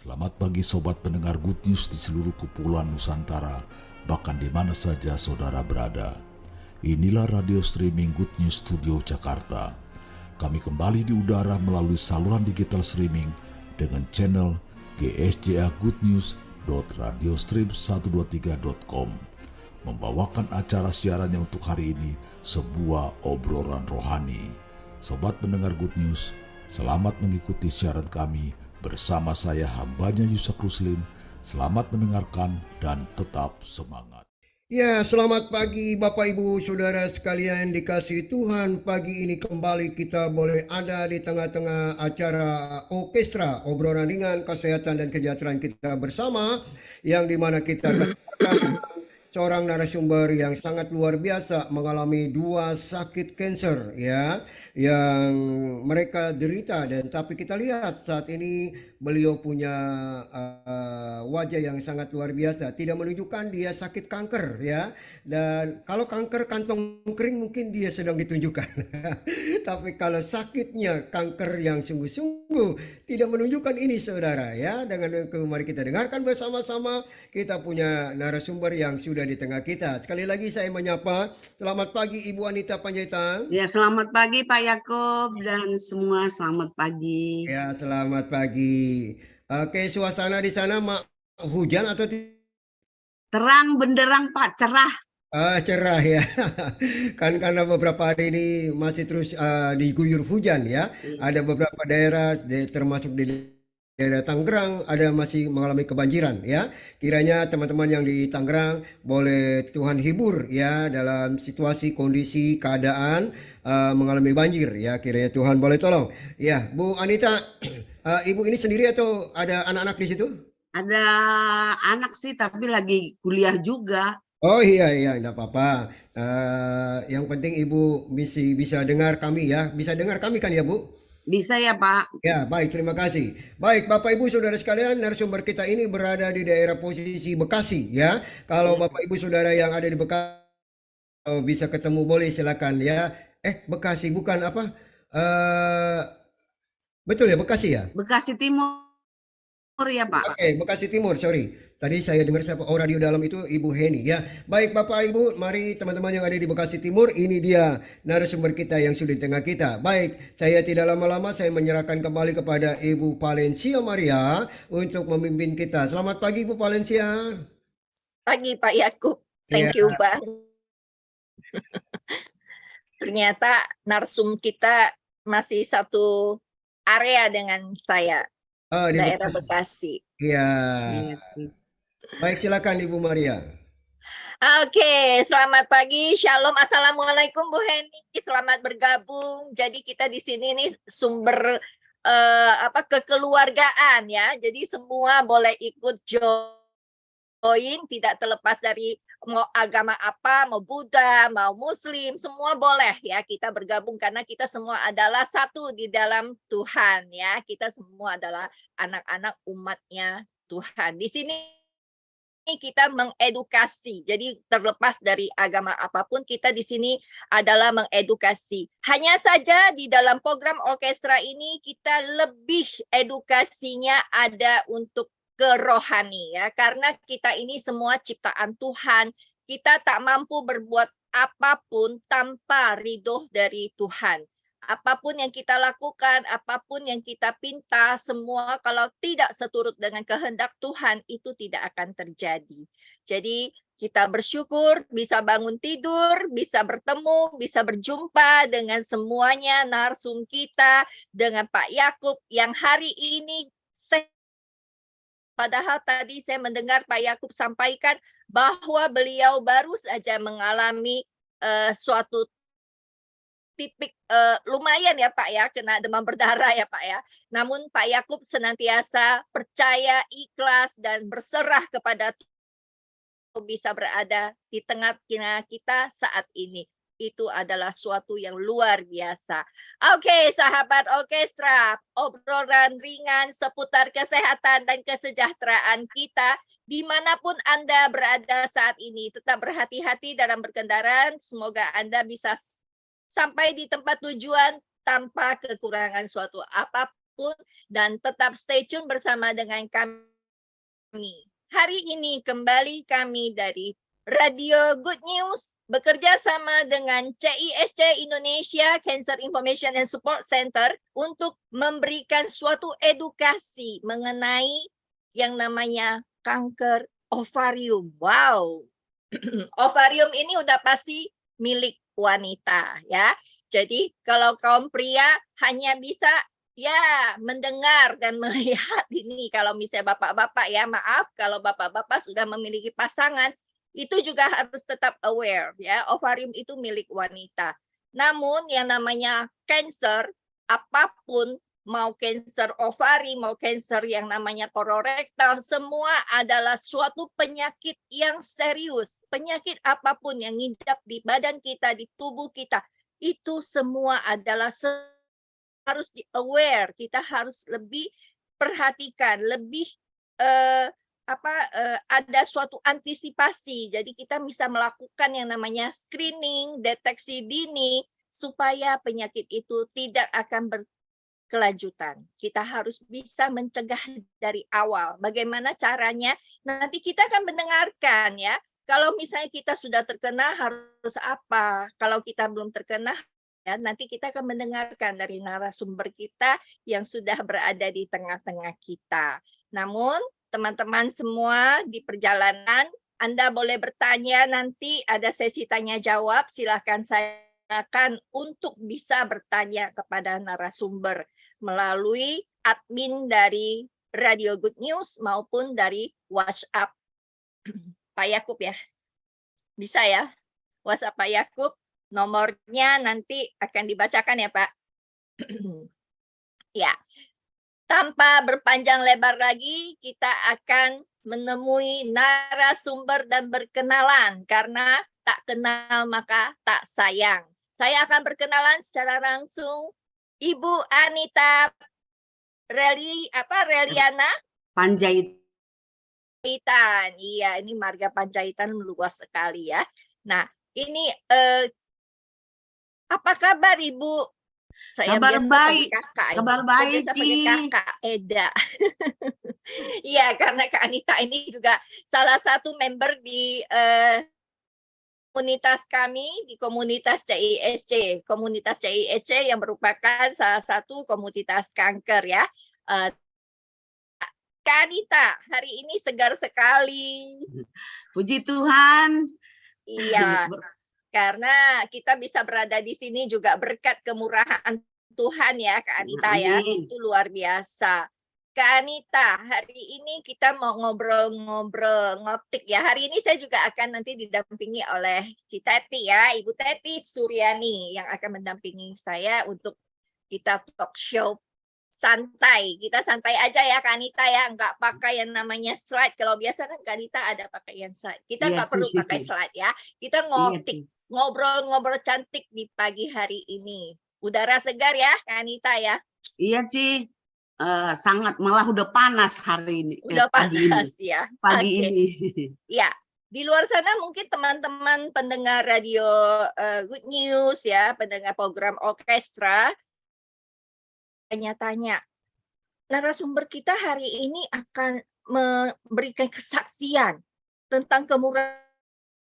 Selamat pagi sobat pendengar Good News di seluruh kepulauan Nusantara, bahkan di mana saja saudara berada. Inilah radio streaming Good News Studio Jakarta. Kami kembali di udara melalui saluran digital streaming dengan channel gsjagoodnews.radiostream123.com, membawakan acara siarannya untuk hari ini, sebuah obrolan rohani. Sobat pendengar Good News, selamat mengikuti siaran kami bersama saya hambanya Yusak Ruslim. Selamat mendengarkan dan tetap semangat. Ya, selamat pagi Bapak Ibu Saudara sekalian dikasihi Tuhan. Pagi ini kembali kita boleh ada di tengah-tengah acara orkestra obrolan ringan kesehatan dan kesejahteraan kita bersama, yang dimana kita akan seorang narasumber yang sangat luar biasa mengalami 2 sakit kanker ya, yang mereka derita, dan tapi kita lihat saat ini beliau punya wajah yang sangat luar biasa, tidak menunjukkan dia sakit kanker ya. Dan kalau kanker kantong kering mungkin dia sedang ditunjukkan. Tapi kalau sakitnya kanker yang sungguh-sungguh tidak menunjukkan ini saudara ya. Dengan itu mari kita dengarkan bersama-sama. Kita punya narasumber yang sudah di tengah kita. Sekali lagi saya menyapa, selamat pagi Ibu Anita Panjaitan. Ya, selamat pagi Pak Yakob dan semua selamat pagi. Ya, selamat pagi. Oke, suasana di sana hujan atau Terang benderang Pak, cerah. cerah ya. Kan karena beberapa hari ini masih terus diguyur hujan ya. Ada beberapa daerah termasuk di daerah Tangerang ada masih mengalami kebanjiran ya. Kiranya teman-teman yang di Tangerang boleh Tuhan hibur ya dalam situasi kondisi keadaan mengalami banjir ya. Kiranya Tuhan boleh tolong. Ya, Bu Anita, Ibu ini sendiri atau ada anak-anak di situ? Ada anak sih tapi lagi kuliah juga. Oh iya, enggak apa-apa. Yang penting Ibu bisa dengar kami ya. Bisa dengar kami kan ya Bu? Bisa ya Pak? Ya, baik, terima kasih. Baik, Bapak Ibu Saudara sekalian, narasumber kita ini berada di daerah posisi Bekasi ya. Kalau Bapak Ibu Saudara yang ada di Bekasi bisa ketemu boleh silakan ya. Bekasi bukan apa? Betul ya, Bekasi ya? Bekasi Timur ya Pak. Oke, Bekasi Timur, sorry. Tadi saya dengar siapa? Oh, radio dalam itu Ibu Heni ya. Baik Bapak Ibu, mari teman-teman yang ada di Bekasi Timur, ini dia narasumber kita yang sudah di tengah kita. Baik, saya tidak lama-lama, saya menyerahkan kembali kepada Ibu Valencia Maria untuk memimpin kita. Selamat pagi Ibu Valencia. Pagi Pak Yakub, thank you Bang. Ternyata narsum kita masih satu area dengan saya, Di daerah Bekasi. Iya. Baik, silakan Ibu Maria. Oke, selamat pagi, shalom, assalamualaikum Bu Heni, selamat bergabung. Jadi kita di sini nih sumber kekeluargaan ya. Jadi semua boleh ikut join, tidak terlepas dari mau agama apa, mau Buddha, mau Muslim, semua boleh ya kita bergabung karena kita semua adalah satu di dalam Tuhan ya. Kita semua adalah anak-anak umatnya Tuhan. Di sini kita mengedukasi. Jadi terlepas dari agama apapun, kita di sini adalah mengedukasi. Hanya saja di dalam program orkestra ini kita lebih edukasinya ada untuk ke rohani ya, karena kita ini semua ciptaan Tuhan. Kita tak mampu berbuat apapun tanpa ridho dari Tuhan. Apapun yang kita lakukan, apapun yang kita pinta, semua kalau tidak seturut dengan kehendak Tuhan, itu tidak akan terjadi. Jadi kita bersyukur bisa bangun tidur, bisa bertemu, bisa berjumpa dengan semuanya narsum kita, dengan Pak Yakub yang hari ini padahal tadi saya mendengar Pak Yakub sampaikan bahwa beliau baru saja mengalami suatu titik lumayan ya Pak ya, kena demam berdarah ya Pak ya. Namun Pak Yakub senantiasa percaya, ikhlas, dan berserah kepada Tuhan, bisa berada di tengah kita saat ini. Itu adalah suatu yang luar biasa. Oke, sahabat orkestra, obrolan ringan seputar kesehatan dan kesejahteraan kita dimanapun Anda berada saat ini. Tetap berhati-hati dalam berkendara. Semoga Anda bisa sampai di tempat tujuan tanpa kekurangan suatu apapun. apapun, dan tetap stay tune bersama dengan kami. Hari ini kembali kami dari Radio Good News bekerja sama dengan CISC Indonesia Cancer Information and Support Center untuk memberikan suatu edukasi mengenai yang namanya kanker ovarium. Wow. Ovarium ini udah pasti milik wanita ya. Jadi kalau kaum pria hanya bisa ya mendengar dan melihat ini. Kalau misalnya bapak-bapak ya, maaf kalau bapak-bapak sudah memiliki pasangan, itu juga harus tetap aware ya, ovarium itu milik wanita. Namun yang namanya cancer, apapun, mau cancer ovari, mau cancer yang namanya kolorektal, semua adalah suatu penyakit yang serius. Penyakit apapun yang ngidap di badan kita, di tubuh kita, itu semua adalah harus aware, kita harus lebih perhatikan, lebih ada suatu antisipasi. Jadi kita bisa melakukan yang namanya screening, deteksi dini, supaya penyakit itu tidak akan berkelanjutan. Kita harus bisa mencegah dari awal. Bagaimana caranya? Nanti kita akan mendengarkan ya. Kalau misalnya kita sudah terkena harus apa? Kalau kita belum terkena, ya, nanti kita akan mendengarkan dari narasumber kita yang sudah berada di tengah-tengah kita. Namun, teman-teman semua di perjalanan, Anda boleh bertanya nanti, ada sesi tanya-jawab, silahkan saya akan untuk bisa bertanya kepada narasumber melalui admin dari Radio Good News maupun dari WhatsApp Pak Yakub ya. Bisa ya? WhatsApp Pak Yakub. Nomornya nanti akan dibacakan ya Pak. Ya, tanpa berpanjang lebar lagi, kita akan menemui narasumber dan berkenalan. Karena tak kenal maka tak sayang. Saya akan berkenalan secara langsung Ibu Anita Reliana Panjaitan. Iya, ini marga Panjaitan luas sekali ya. Nah, ini apa kabar Ibu? Saya Kabar biasa baik. panggil kakak ini. Kabar Saya baik, biasa panggil Ci. kakak Eda. Iya, karena Kak Anita ini juga salah satu member di komunitas kami, di komunitas CISC. Komunitas CISC yang merupakan salah satu komunitas kanker ya. Kak Anita, hari ini segar sekali. Puji Tuhan. Iya. Karena kita bisa berada di sini juga berkat kemurahan Tuhan ya Kak Anita ya, Amin. itu luar biasa. Kak Anita, hari ini kita mau ngobrol-ngobrol ngotik ya. Hari ini saya juga akan nanti didampingi oleh Ci Teti ya, Ibu Teti Suryani yang akan mendampingi saya untuk kita talk show santai. Kita santai aja ya Kak Anita ya, nggak pakai yang namanya slide. Kalau biasa kan Kak Anita ada pakai yang slide. Kita Iya, nggak perlu Ci. pakai slide ya. Kita Iya, ngotik. Ci. Ngobrol-ngobrol cantik di pagi hari ini. Udara segar ya, Kak Anita ya. Iya, Ci. Sangat, malah udah panas hari ini. Udah pagi panas ini. ya. Pagi Oke. ini. Ya, di luar sana mungkin teman-teman pendengar radio Good News ya, pendengar program orkestra, tanya-tanya. Narasumber kita hari ini akan memberikan kesaksian tentang kemurahan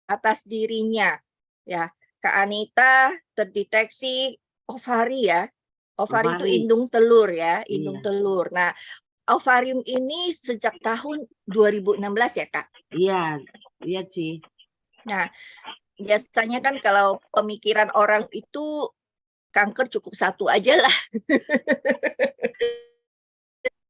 atas dirinya. Ya, Kak Anita terdeteksi ovari ya. Ovari itu Ovari. indung telur ya, indung Iya. telur. Nah, ovarium ini sejak tahun 2016 ya, Kak? Iya, iya, Ci. Nah, biasanya kan kalau pemikiran orang itu kanker cukup satu aja lah.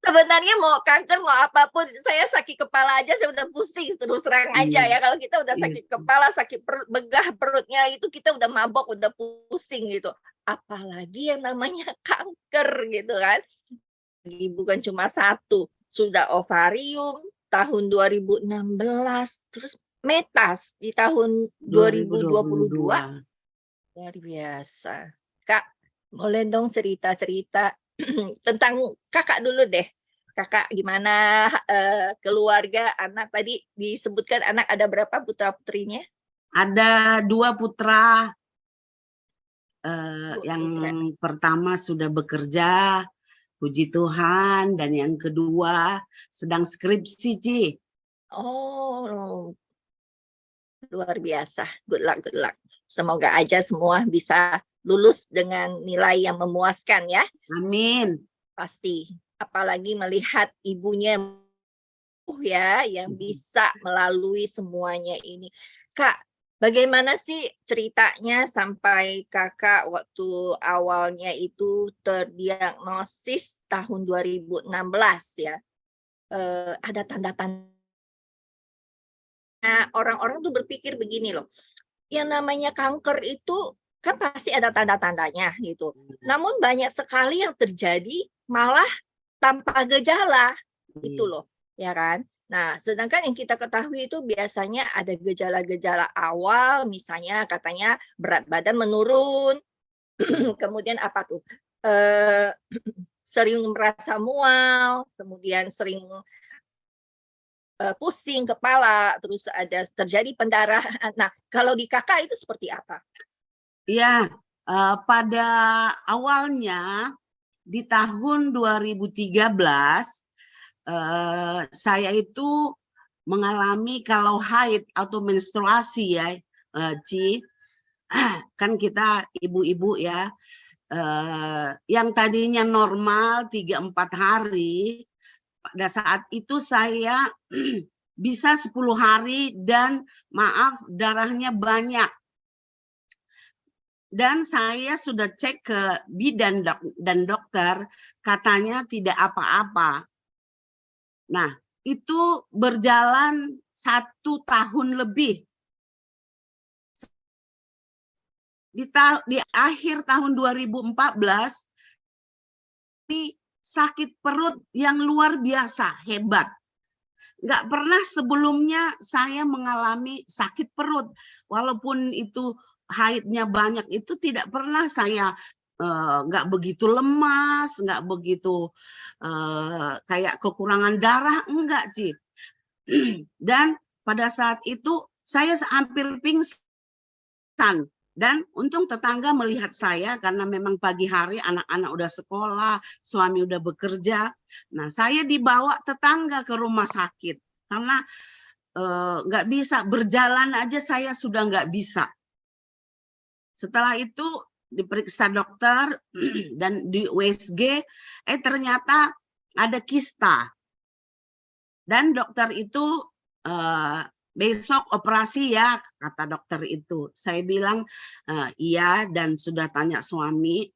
Sebenarnya mau kanker mau apapun, saya sakit kepala aja saya udah pusing terus terang aja ya. Kalau kita udah sakit kepala, sakit perut, begah perutnya itu kita udah mabok, udah pusing gitu. Apalagi yang namanya kanker gitu kan. Bukan cuma satu, sudah ovarium tahun 2016, terus metas di tahun 2022. Luar biasa. Kak, boleh dong cerita-cerita tentang kakak dulu deh. Kakak gimana keluarga, anak tadi disebutkan anak ada berapa putra-putrinya? Ada 2 putra. Dua Yang putra. pertama sudah bekerja, Puji Tuhan. Dan yang kedua sedang skripsi, Ci. Oh, luar biasa. Good luck, good luck. Semoga aja semua bisa lulus dengan nilai yang memuaskan ya. Amin. Pasti. Apalagi melihat ibunya ya yang bisa melalui semuanya ini. Kak, bagaimana sih ceritanya sampai kakak waktu awalnya itu terdiagnosis tahun 2016 ya? Ada tanda-tanda. Orang-orang tuh berpikir begini loh, yang namanya kanker itu kan pasti ada tanda-tandanya gitu. Namun banyak sekali yang terjadi malah tanpa gejala itu loh, ya kan? Nah, sedangkan yang kita ketahui itu biasanya ada gejala-gejala awal, misalnya katanya berat badan menurun, kemudian apa tuh? Sering merasa mual, kemudian sering pusing kepala, terus ada terjadi pendarahan. Nah, kalau di kakak itu seperti apa? Ya, pada awalnya di tahun 2013 saya itu mengalami kalau haid atau menstruasi ya, Ci. Kan kita ibu-ibu ya, yang tadinya normal 3-4 hari, pada saat itu saya bisa 10 hari dan maaf darahnya banyak. Dan saya sudah cek ke bidan dan dokter, katanya tidak apa-apa. Nah, itu berjalan 1 tahun lebih. Di akhir tahun 2014, ini sakit perut yang luar biasa, hebat. Nggak pernah sebelumnya saya mengalami sakit perut. Walaupun itu haidnya banyak, itu tidak pernah saya nggak begitu lemas, nggak begitu kayak kekurangan darah, enggak, Ci. Dan pada saat itu saya hampir pingsan. Dan untung tetangga melihat saya karena memang pagi hari anak-anak udah sekolah, suami udah bekerja. Nah, saya dibawa tetangga ke rumah sakit karena nggak bisa berjalan aja, saya sudah nggak bisa. Setelah itu diperiksa dokter dan di USG, ternyata ada kista. Dan dokter itu besok operasi ya, kata dokter itu. Saya bilang iya dan sudah tanya suami.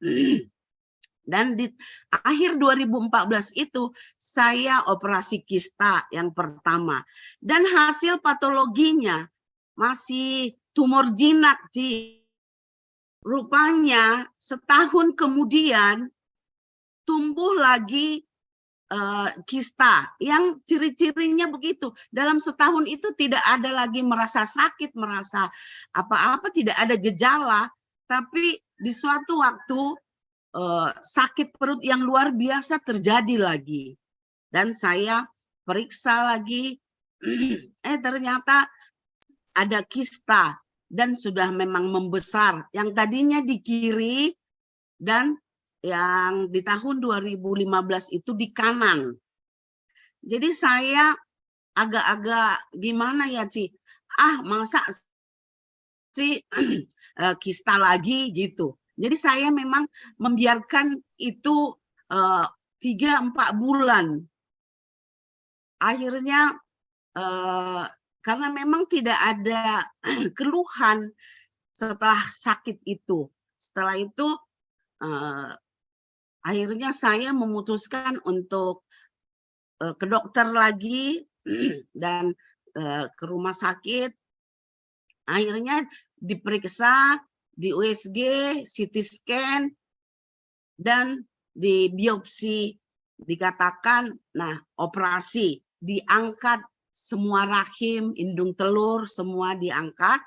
Dan di akhir 2014 itu saya operasi kista yang pertama. Dan hasil patologinya masih tumor jinak, Ci. Rupanya setahun kemudian tumbuh lagi kista yang ciri-cirinya begitu. Dalam setahun itu tidak ada lagi merasa sakit, merasa apa-apa, tidak ada gejala. Tapi di suatu waktu sakit perut yang luar biasa terjadi lagi. Dan saya periksa lagi, ternyata ada kista dan sudah memang membesar. Yang tadinya di kiri dan yang di tahun 2015 itu di kanan. Jadi saya agak-agak gimana ya, Ci? Masa sih kista lagi gitu. Jadi saya memang membiarkan itu 3-4 bulan. Akhirnya karena memang tidak ada keluhan setelah sakit itu. Setelah itu akhirnya saya memutuskan untuk ke dokter lagi dan ke rumah sakit. Akhirnya diperiksa di USG, CT scan, dan di biopsi dikatakan, nah operasi, diangkat semua rahim, indung telur, semua diangkat.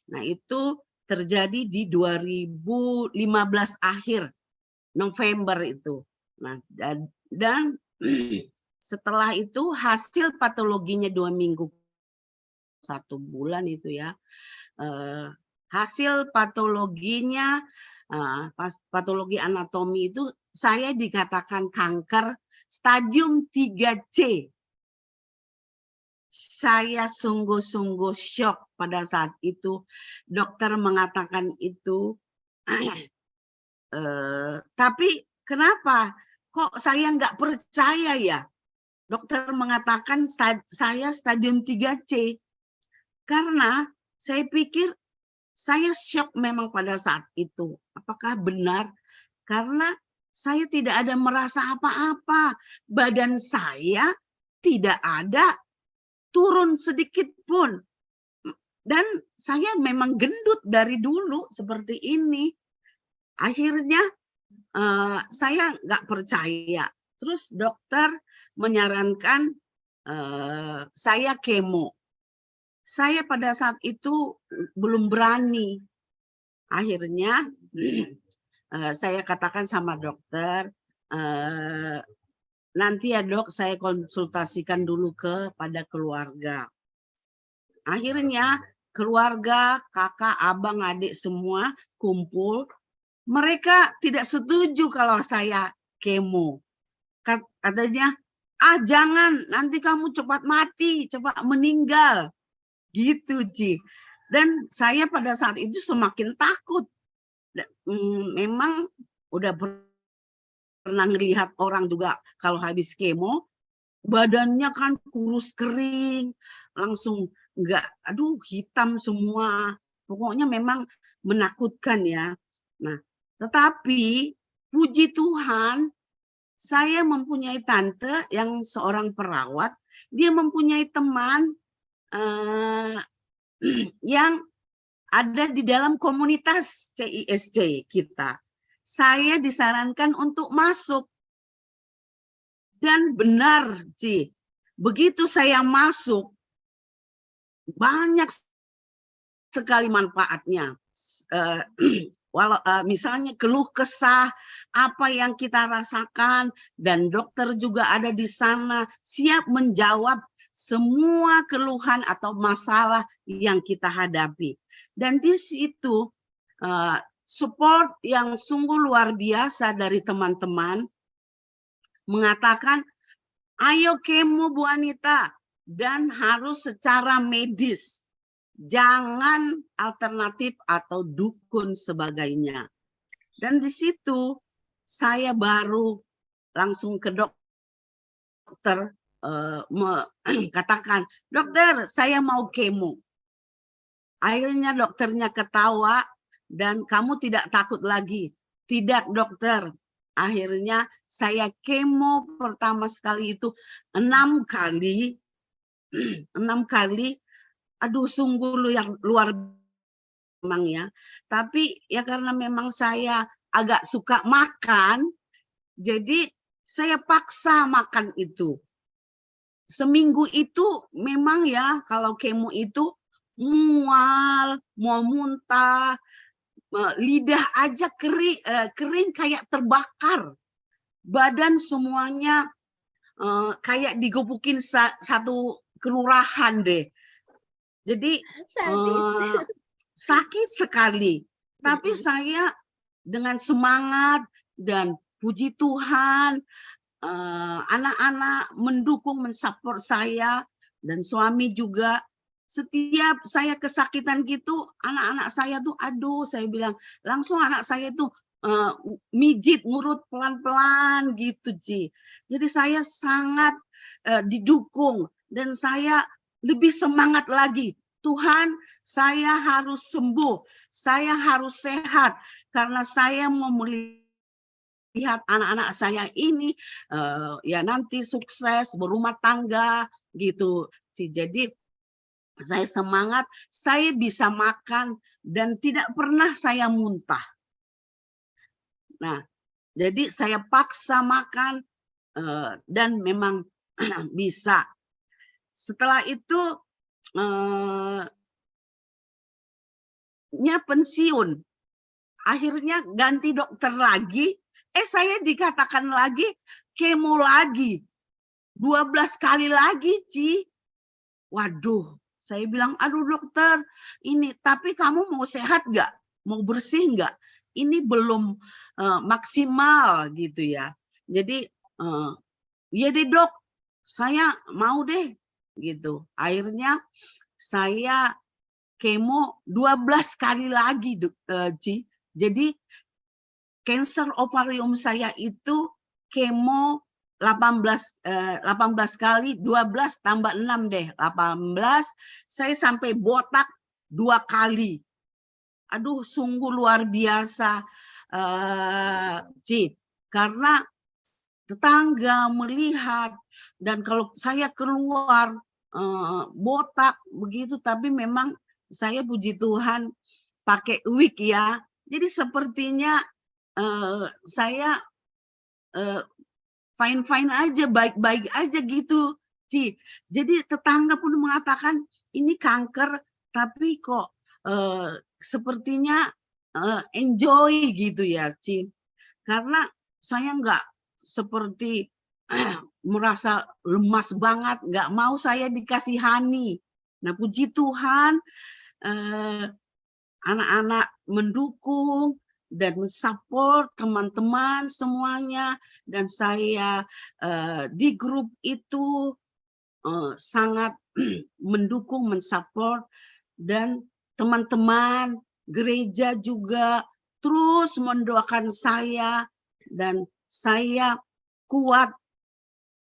Nah itu terjadi di 2015 akhir. November itu. Nah, dan setelah itu hasil patologinya 2 minggu, 1 bulan itu ya. Hasil patologinya patologi anatomi itu saya dikatakan kanker stadium 3C. Saya sungguh-sungguh syok pada saat itu. Dokter mengatakan itu. Tapi kenapa? Kok saya nggak percaya ya? Dokter mengatakan saya stadium 3C. Karena saya pikir saya syok memang pada saat itu. Apakah benar? Karena saya tidak ada merasa apa-apa. Badan saya tidak ada turun sedikit pun. Dan saya memang gendut dari dulu seperti ini. Akhirnya saya nggak percaya. Terus dokter menyarankan saya kemo. Saya pada saat itu belum berani. Akhirnya saya katakan sama dokter, nanti ya dok, saya konsultasikan dulu kepada keluarga. Akhirnya keluarga, kakak, abang, adik semua kumpul. Mereka tidak setuju kalau saya kemo. Katanya, jangan, nanti kamu cepat mati, cepat meninggal. Gitu, Ci. Dan saya pada saat itu semakin takut. Memang udah pernah ngelihat orang juga kalau habis kemo, badannya kan kurus kering, langsung hitam semua. Pokoknya memang menakutkan ya. Nah, tetapi puji Tuhan, saya mempunyai tante yang seorang perawat, dia mempunyai teman yang ada di dalam komunitas CISC kita. Saya disarankan untuk masuk. Dan benar, Ci. Begitu saya masuk, banyak sekali manfaatnya. Misalnya keluh kesah, apa yang kita rasakan, dan dokter juga ada di sana, siap menjawab semua keluhan atau masalah yang kita hadapi. Dan di situ support yang sungguh luar biasa dari teman-teman mengatakan, ayo kemo Bu Anita, dan harus secara medis. Jangan alternatif atau dukun sebagainya. Dan di situ saya baru langsung ke dokter katakan, dokter saya mau kemo. Akhirnya dokternya ketawa dan kamu tidak takut lagi. Tidak dokter. Akhirnya saya kemo pertama sekali itu 6 kali. 6 kali. Aduh sungguh luar memang ya. Tapi ya karena memang saya agak suka makan, jadi saya paksa makan itu. Seminggu itu memang ya kalau kemo itu mual, mau muntah, lidah aja kering kayak terbakar. Badan semuanya kayak digebukin satu kelurahan deh. Jadi sakit sekali. Tapi saya dengan semangat dan puji Tuhan, anak-anak mendukung, mensupport saya, dan suami juga. Setiap saya kesakitan gitu, anak-anak saya tuh, aduh, saya bilang, langsung anak saya tuh mijit, ngurut pelan-pelan gitu, Ci. Jadi saya sangat didukung, dan saya lebih semangat lagi. Tuhan, saya harus sembuh, saya harus sehat, karena saya mau lihat anak-anak saya ini ya nanti sukses berumah tangga gitu. Jadi saya semangat, saya bisa makan dan tidak pernah saya muntah. Nah, jadi saya paksa makan dan memang bisa. Setelah itu pensiun, akhirnya ganti dokter lagi. Saya dikatakan lagi kemo lagi, 12 kali lagi, Ci. Waduh, saya bilang, aduh dokter, ini tapi kamu mau sehat nggak? Mau bersih nggak? ini belum maksimal gitu ya. Jadi ya deh dok, saya mau deh gitu. Akhirnya saya kemo 12 kali lagi, Ci. Jadi kanker ovarium saya itu kemo 18 kali, 12 tambah 6 deh, 18. Saya sampai botak 2 kali. Aduh, sungguh luar biasa, Ci. Karena tetangga melihat, dan kalau saya keluar botak begitu, tapi memang saya puji Tuhan pakai wig ya. Jadi sepertinya saya fine-fine aja, baik-baik aja gitu, Ci. Jadi tetangga pun mengatakan ini kanker, tapi kok sepertinya enjoy gitu ya, Ci. Karena saya nggak seperti merasa lemas banget, nggak mau saya dikasihani. Nah, puji Tuhan, anak-anak mendukung dan mensupport teman-teman semuanya, dan saya di grup itu sangat mendukung, mensupport, dan teman-teman gereja juga terus mendoakan saya, dan saya kuat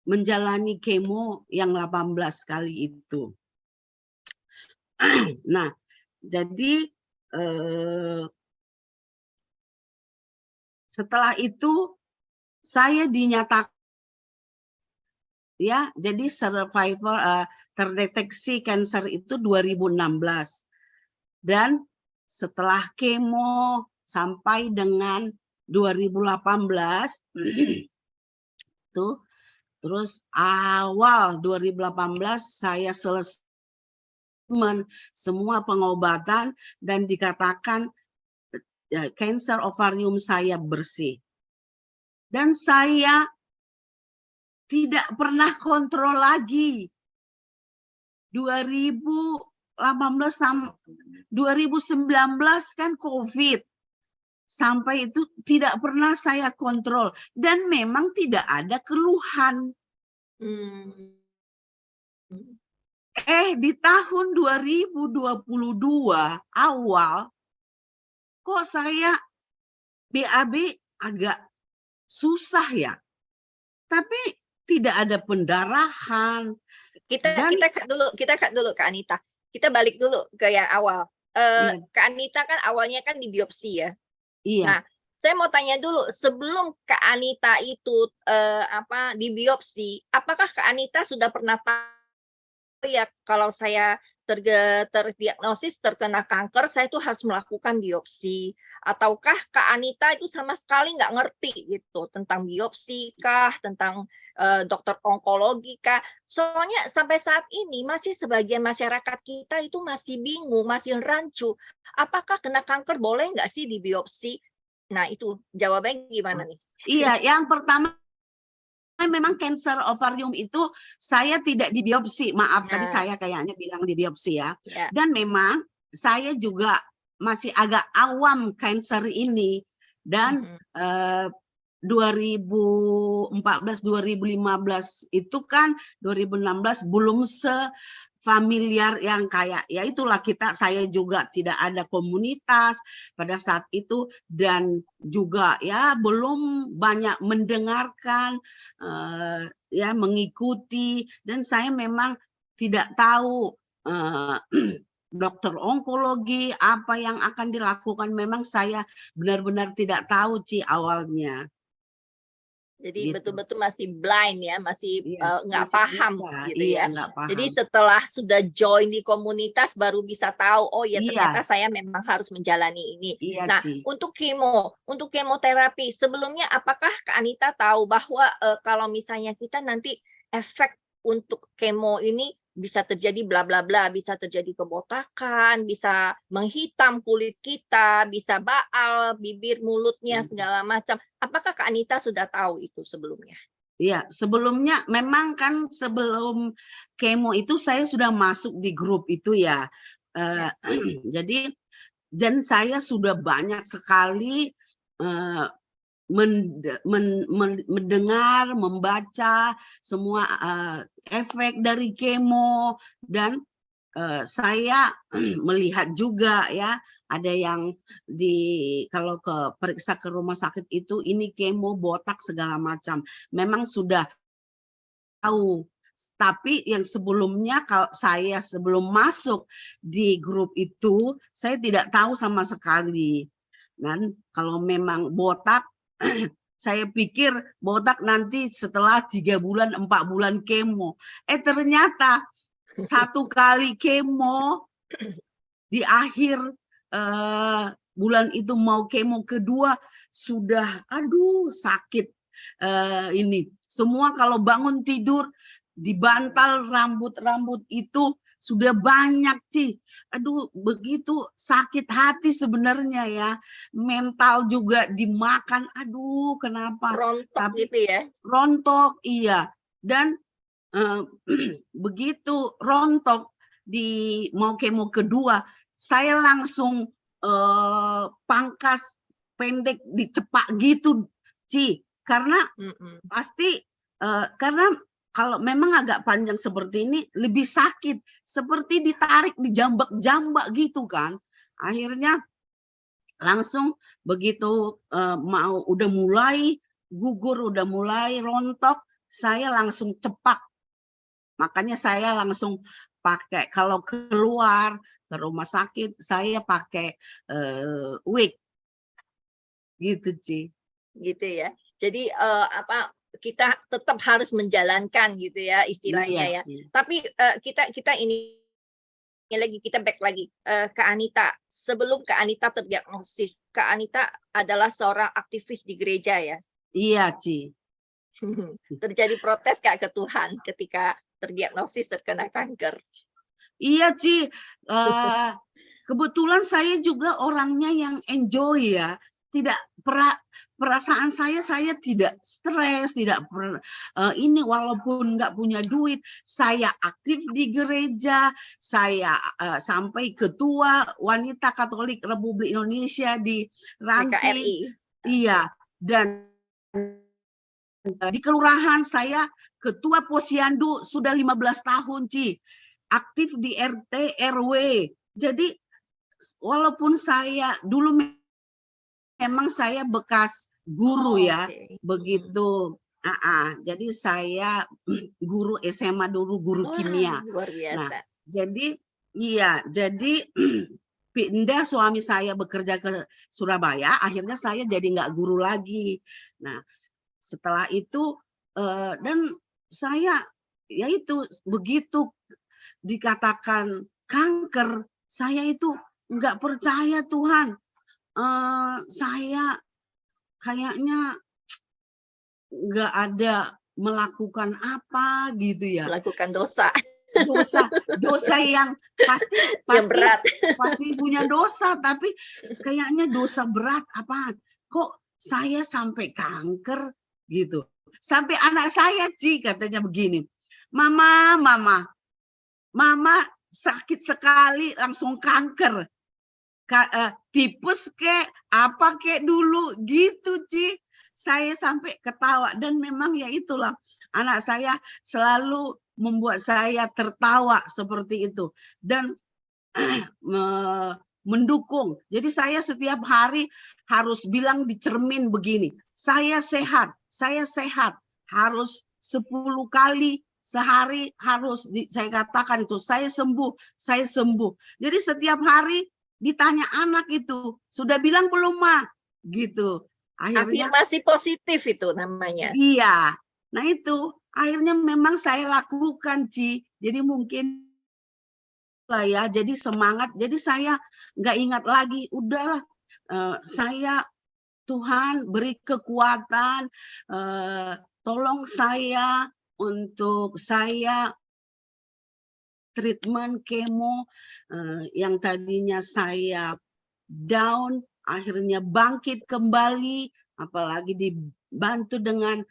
menjalani kemo yang 18 kali itu. Nah, jadi setelah itu saya dinyatakan ya, jadi survivor terdeteksi kanker itu 2016, dan setelah kemo sampai dengan 2018 tuh, terus awal 2018 saya selesai semua pengobatan dan dikatakan kanker ovarium saya bersih. Dan saya tidak pernah kontrol lagi. 2018 sampai 2019 kan COVID. Sampai itu tidak pernah saya kontrol, dan memang tidak ada keluhan. Di tahun 2022 awal, kok saya BAB agak susah ya, tapi tidak ada pendarahan. Kita cut dulu Kak Anita. Kita balik dulu ke yang awal. Iya. Kak Anita kan awalnya kan di biopsi ya. Iya. Nah, saya mau tanya dulu, sebelum Kak Anita itu di biopsi, apakah Kak Anita sudah pernah tahu ya kalau saya terdiagnosis terkena kanker, saya itu harus melakukan biopsi? Ataukah Kak Anita itu sama sekali nggak ngerti gitu tentang biopsi kah, tentang dokter onkologi kah? Soalnya sampai saat ini masih sebagian masyarakat kita itu masih bingung, masih rancu. Apakah kena kanker boleh nggak sih di biopsi? Nah itu jawabannya gimana nih? Iya, yang pertama memang kanker ovarium itu saya tidak di biopsi. Maaf, tadi saya kayaknya bilang di biopsi ya. Dan memang saya juga masih agak awam kanker ini, dan 2014 2015 itu kan 2016 belum familiar yang kayak ya itulah, saya juga tidak ada komunitas pada saat itu, dan juga ya belum banyak mendengarkan ya mengikuti, dan saya memang tidak tahu dokter onkologi apa yang akan dilakukan. Memang saya benar-benar tidak tahu awalnya. Jadi Gitu. betul-betul masih blind ya, masih nggak masih paham buta. gitu Iya, ya. nggak paham. Jadi setelah sudah join di komunitas baru bisa tahu, oh ya Iya. ternyata saya memang harus menjalani ini. Iya, Nah, Ci. untuk kemoterapi sebelumnya, apakah Kak Anita tahu bahwa kalau misalnya kita nanti efek untuk kemo ini bisa terjadi bla bla bla, bisa terjadi kebotakan, bisa menghitam kulit kita, bisa baal bibir, mulutnya segala macam. Apakah Kak Anita sudah tahu itu sebelumnya? Iya, sebelumnya memang kan sebelum kemo itu saya sudah masuk di grup itu ya. Jadi dan saya sudah banyak sekali mendengar, membaca semua efek dari kemo, dan saya melihat juga ya, ada yang kalau periksa ke rumah sakit itu ini kemo, botak segala macam. Memang sudah tahu. Tapi yang sebelumnya, kalau saya sebelum masuk di grup itu, saya tidak tahu sama sekali. Dan kalau memang botak, saya pikir botak nanti setelah 3 bulan, 4 bulan kemo. Ternyata 1 kali kemo di akhir bulan itu mau kemo kedua, sudah aduh sakit ini. Semua kalau bangun tidur dibantal rambut-rambut itu sudah banyak sih. Aduh, begitu sakit hati sebenarnya ya. Mental juga dimakan. Aduh, kenapa? Rontok Tapi gitu ya. rontok, iya. Dan begitu rontok mau kemo kedua, saya langsung pangkas pendek, dicepak gitu, Ci. Karena pasti karena kalau memang agak panjang seperti ini lebih sakit, seperti ditarik, dijambak-jambak gitu kan. Akhirnya langsung begitu udah mulai gugur, udah mulai rontok, saya langsung cepak. Makanya saya langsung pakai, kalau keluar ke rumah sakit saya pakai wig gitu, Ci. Gitu ya. Jadi kita tetap harus menjalankan gitu ya istilahnya Iya, ya. Ci. Tapi kita ini lagi, kita back lagi ke Anita. Sebelum Kak Anita terdiagnosis, Kak Anita adalah seorang aktivis di gereja ya. Iya, Ci. Terjadi protes Kak ke Tuhan ketika terdiagnosis terkena kanker. Iya, Ci. Kebetulan saya juga orangnya yang enjoy ya. Tidak perasaan saya tidak stres, tidak ini, walaupun nggak punya duit, saya aktif di gereja, saya sampai ketua Wanita Katolik Republik Indonesia di Ranting. PKRI. Iya, dan di kelurahan saya ketua posyandu sudah 15 tahun, Ci. Aktif di RT RW. Jadi walaupun saya dulu memang saya bekas guru ya, begitu. Jadi saya guru SMA dulu, guru kimia. Luar biasa. Nah, jadi iya, jadi pindah suami saya bekerja ke Surabaya, akhirnya saya jadi nggak guru lagi. Nah, setelah itu dan saya ya itu begitu dikatakan kanker, saya itu nggak percaya Tuhan. Saya kayaknya nggak ada melakukan apa gitu ya. Melakukan dosa. Dosa yang pasti Yang berat. pasti punya dosa, tapi kayaknya dosa berat apaan? Kok saya sampai kanker gitu. Sampai anak saya, Ci, katanya begini, Mama sakit sekali langsung kanker. Tipes kek, apa kek dulu gitu, Ci. Saya sampai ketawa, dan memang ya itulah, anak saya selalu membuat saya tertawa seperti itu dan mendukung. Jadi saya setiap hari harus bilang di cermin begini, saya sehat, harus 10 kali sehari harus saya katakan itu, saya sembuh. Jadi setiap hari ditanya anak itu, sudah bilang belum, Ma? Gitu. Akhirnya afirmasi positif itu namanya. Iya. Nah itu akhirnya memang saya lakukan, Ci. Jadi mungkin lah ya, jadi semangat. Jadi saya nggak ingat lagi, udahlah, saya, Tuhan beri kekuatan, tolong saya untuk saya treatment kemo yang tadinya saya down, akhirnya bangkit kembali, apalagi dibantu dengan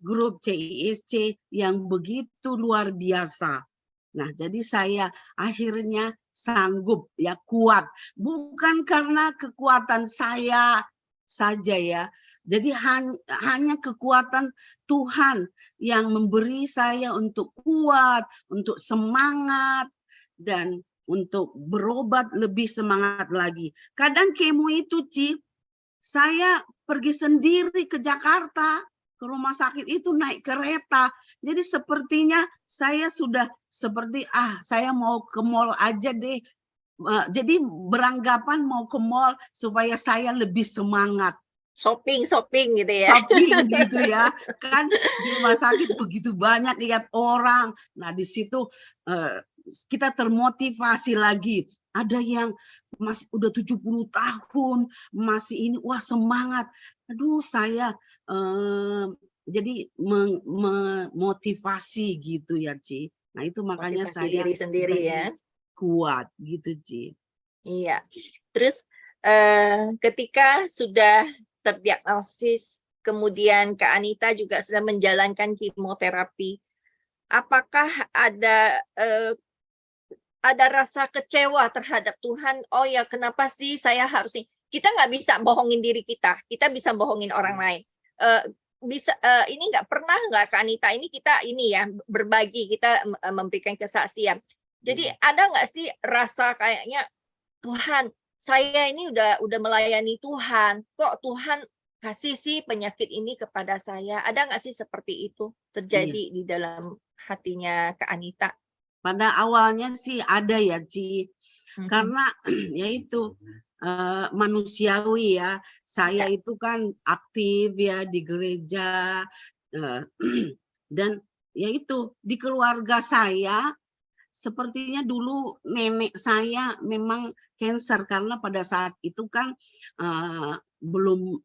grup CISC yang begitu luar biasa. Nah, jadi saya akhirnya sanggup ya, kuat. Bukan karena kekuatan saya saja ya. Jadi hanya kekuatan Tuhan yang memberi saya untuk kuat, untuk semangat, dan untuk berobat lebih semangat lagi. Kadang kemo itu, Ci, saya pergi sendiri ke Jakarta, ke rumah sakit itu naik kereta. Jadi sepertinya saya sudah seperti, saya mau ke mall aja deh. Jadi beranggapan mau ke mall supaya saya lebih semangat. Shopping gitu ya. Shopping gitu ya. Kan di rumah sakit begitu banyak lihat orang. Nah, di situ kita termotivasi lagi. Ada yang masih udah 70 tahun, masih ini, wah semangat. Aduh, saya jadi memotivasi gitu ya, Ci. Nah, itu makanya Motivasi saya diri sendiri ya. jadi kuat gitu, Ci. Iya. Terus ketika sudah terdiagnosis, kemudian Kak Anita juga sudah menjalankan kemoterapi, apakah ada rasa kecewa terhadap Tuhan? Oh ya, kenapa sih saya harus ini? Kita nggak bisa bohongin diri kita bisa bohongin orang lain. Ini nggak pernah nggak Kak Anita, ini kita ini ya berbagi, kita memberikan kesaksian. Jadi ada nggak sih rasa kayaknya, Tuhan, saya ini udah melayani Tuhan, kok Tuhan kasih sih penyakit ini kepada saya? Ada nggak sih seperti itu terjadi di dalam hatinya Kak Anita? Pada awalnya sih ada ya, Ci. Karena yaitu manusiawi ya. Saya itu kan aktif ya di gereja, dan yaitu di keluarga saya sepertinya dulu nenek saya memang cancer, karena pada saat itu kan belum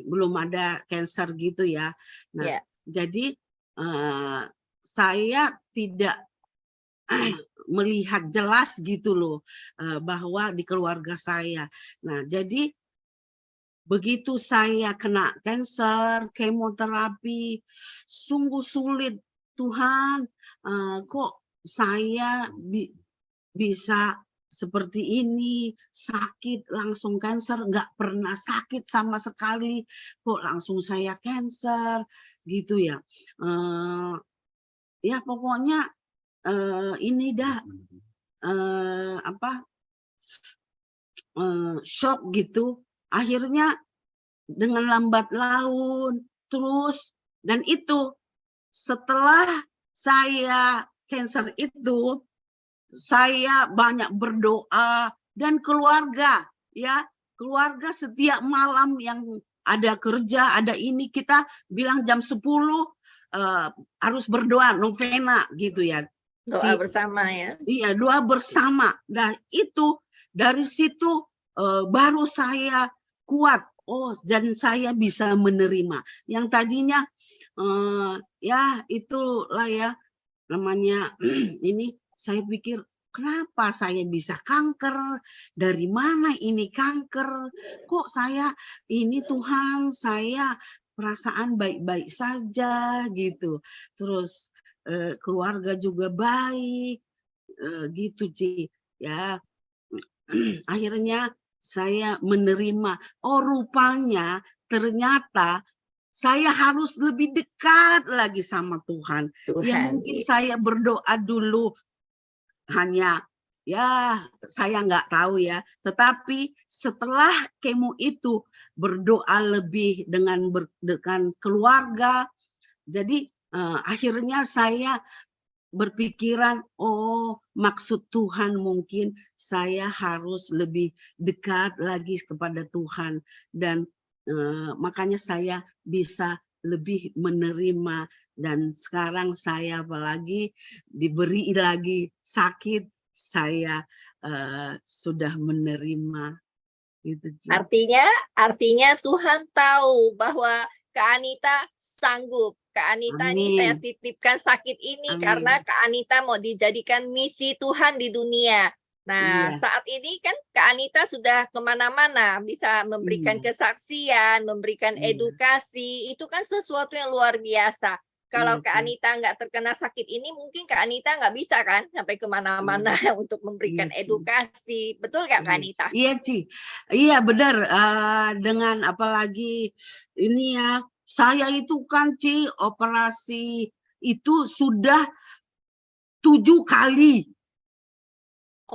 belum ada cancer gitu ya. Nah, jadi saya tidak melihat jelas gitu loh bahwa di keluarga saya. Nah, jadi begitu saya kena cancer, kemoterapi, sungguh sulit. Tuhan, kok saya bisa seperti ini, sakit langsung cancer, nggak pernah sakit sama sekali, kok langsung saya cancer, gitu ya. Ya pokoknya ini dah shock gitu. Akhirnya dengan lambat laun, terus, dan itu setelah saya cancer itu, saya banyak berdoa, dan keluarga ya, keluarga setiap malam yang ada kerja, ada ini, kita bilang jam 10 harus berdoa, novena gitu ya. Doa bersama ya. Iya, doa bersama. Nah, itu dari situ baru saya kuat. Oh, dan saya bisa menerima. Yang tadinya ya itulah ya namanya ini, saya pikir kenapa saya bisa kanker? Dari mana ini kanker? Kok saya ini, Tuhan, saya perasaan baik-baik saja gitu. Terus keluarga juga baik gitu, Ci. Ya, akhirnya saya menerima. Oh, rupanya ternyata saya harus lebih dekat lagi sama Tuhan. Ya mungkin saya berdoa dulu hanya ya saya nggak tahu ya. Tetapi setelah kemo itu berdoa lebih dengan keluarga. Jadi akhirnya saya berpikiran, oh maksud Tuhan mungkin saya harus lebih dekat lagi kepada Tuhan, dan makanya saya bisa lebih menerima. Dan sekarang saya apalagi diberi lagi sakit, saya sudah menerima. Gitu, Artinya Tuhan tahu bahwa Kak Anita sanggup. Kak Anita ini saya titipkan sakit ini karena Kak Anita mau dijadikan misi Tuhan di dunia. Nah, saat ini kan Kak Anita sudah kemana-mana, bisa memberikan kesaksian, memberikan edukasi, itu kan sesuatu yang luar biasa. kalau Iya, Kak Ci. Anita nggak terkena sakit ini, mungkin Kak Anita nggak bisa kan sampai kemana-mana Iya, untuk iya, memberikan Ci. edukasi. Betul nggak Kak Iya, Anita? iya, Ci. Iya, benar. Dengan apalagi ini ya, saya itu kan, Ci, operasi itu sudah 7 kali.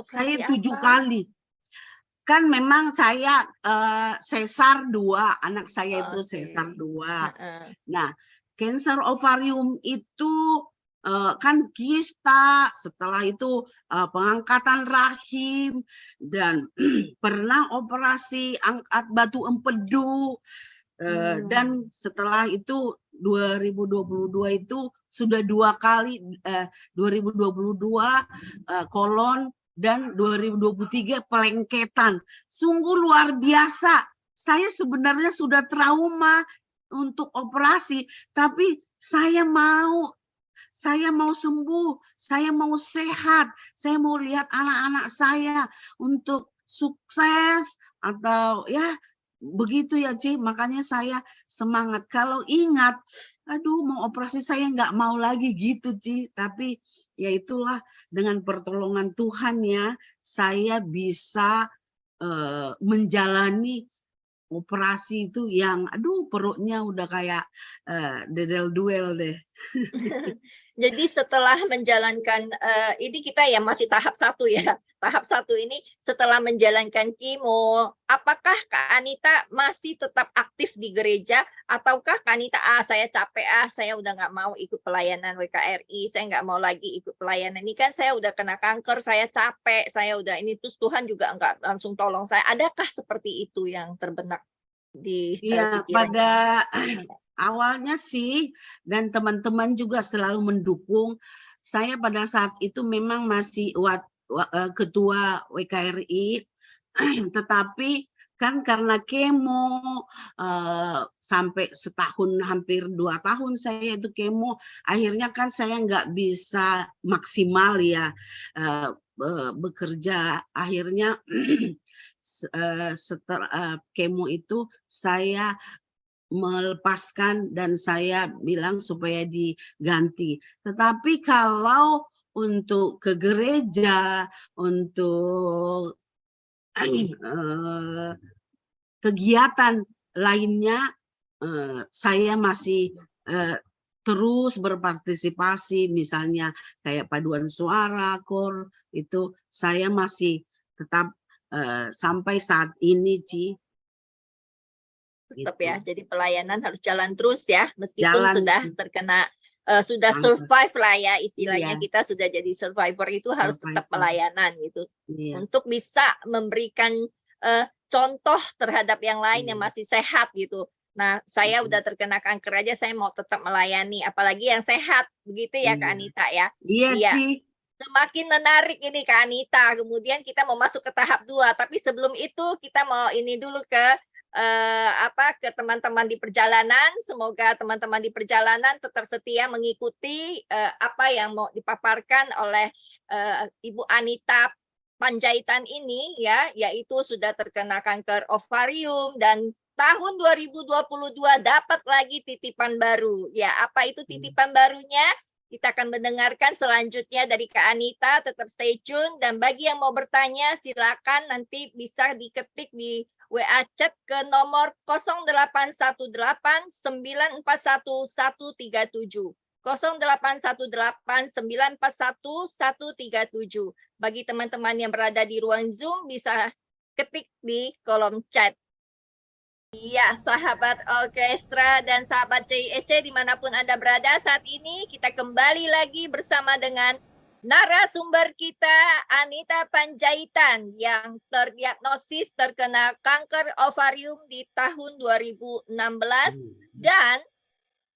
Saya Operasi 7 kali. apa? Kan memang saya sesar 2, anak saya itu sesar Oke. 2. Heeh. Nah, kanker ovarium itu kan kista, setelah itu pengangkatan rahim, dan pernah operasi angkat batu empedu, dan setelah itu 2022 itu sudah 2 kali, 2022 kolon, dan 2023 pelengketan. Sungguh luar biasa. Saya sebenarnya sudah trauma untuk operasi, tapi saya mau sembuh, saya mau sehat, saya mau lihat anak-anak saya untuk sukses atau ya begitu ya, Ci. Makanya saya semangat. Kalau ingat, aduh mau operasi saya nggak mau lagi gitu, Ci. Tapi ya itulah, dengan pertolongan Tuhan ya, saya bisa menjalani operasi itu yang aduh perutnya udah kayak dedel duel deh. Jadi setelah menjalankan ini kita ya masih tahap 1 ya. Tahap 1 ini setelah menjalankan kemo, apakah Kak Anita masih tetap aktif di gereja ataukah Kak Anita, saya capek saya udah nggak mau ikut pelayanan WKRI, saya nggak mau lagi ikut pelayanan ini kan saya udah kena kanker, saya capek, saya udah ini terus Tuhan juga nggak langsung tolong saya. Adakah seperti itu yang terbenak di Iya, pikiran pada Kak Anita? awalnya sih, dan teman-teman juga selalu mendukung. Saya pada saat itu memang masih ketua WKRI, tetapi kan karena kemo sampai setahun, hampir 2 tahun saya itu kemo, akhirnya kan saya nggak bisa maksimal ya bekerja. Akhirnya setelah kemo itu saya melepaskan dan saya bilang supaya diganti. Tetapi kalau untuk ke gereja, untuk kegiatan lainnya, saya masih terus berpartisipasi, misalnya kayak paduan suara, KOR, itu saya masih tetap sampai saat ini, Ci. Tetap Gitu. ya, jadi pelayanan harus jalan terus ya, meskipun Jalan, sudah Ci. terkena sudah Kanker. survive lah ya, Iya, istilahnya kita sudah jadi survivor itu harus tetap survivor. pelayanan gitu. Iya, Untuk bisa memberikan contoh terhadap yang lain yang iya. masih sehat gitu. Nah, saya udah terkena kanker aja saya mau tetap melayani, apalagi yang sehat, begitu ya Kak Iya. Anita ya? Iya, Iya. Ci. Semakin menarik ini Kak Anita, kemudian kita mau masuk ke tahap 2, tapi sebelum itu kita mau ini dulu ke ke teman-teman di perjalanan. Semoga teman-teman di perjalanan tetap setia mengikuti apa yang mau dipaparkan oleh Ibu Anita Panjaitan ini ya, yaitu sudah terkena kanker ovarium dan tahun 2022 dapat lagi titipan baru. Ya, apa itu titipan barunya? Kita akan mendengarkan selanjutnya dari Kak Anita, tetap stay tune. Dan bagi yang mau bertanya, silakan nanti bisa diketik di WA chat ke nomor 0818 941 137. 0818 941 137. Bagi teman-teman yang berada di ruang Zoom bisa ketik di kolom chat. Iya, sahabat orkestra dan sahabat CISC dimanapun Anda berada saat ini, kita kembali lagi bersama dengan narasumber kita, Anita Panjaitan, yang terdiagnosis terkena kanker ovarium di tahun 2016 dan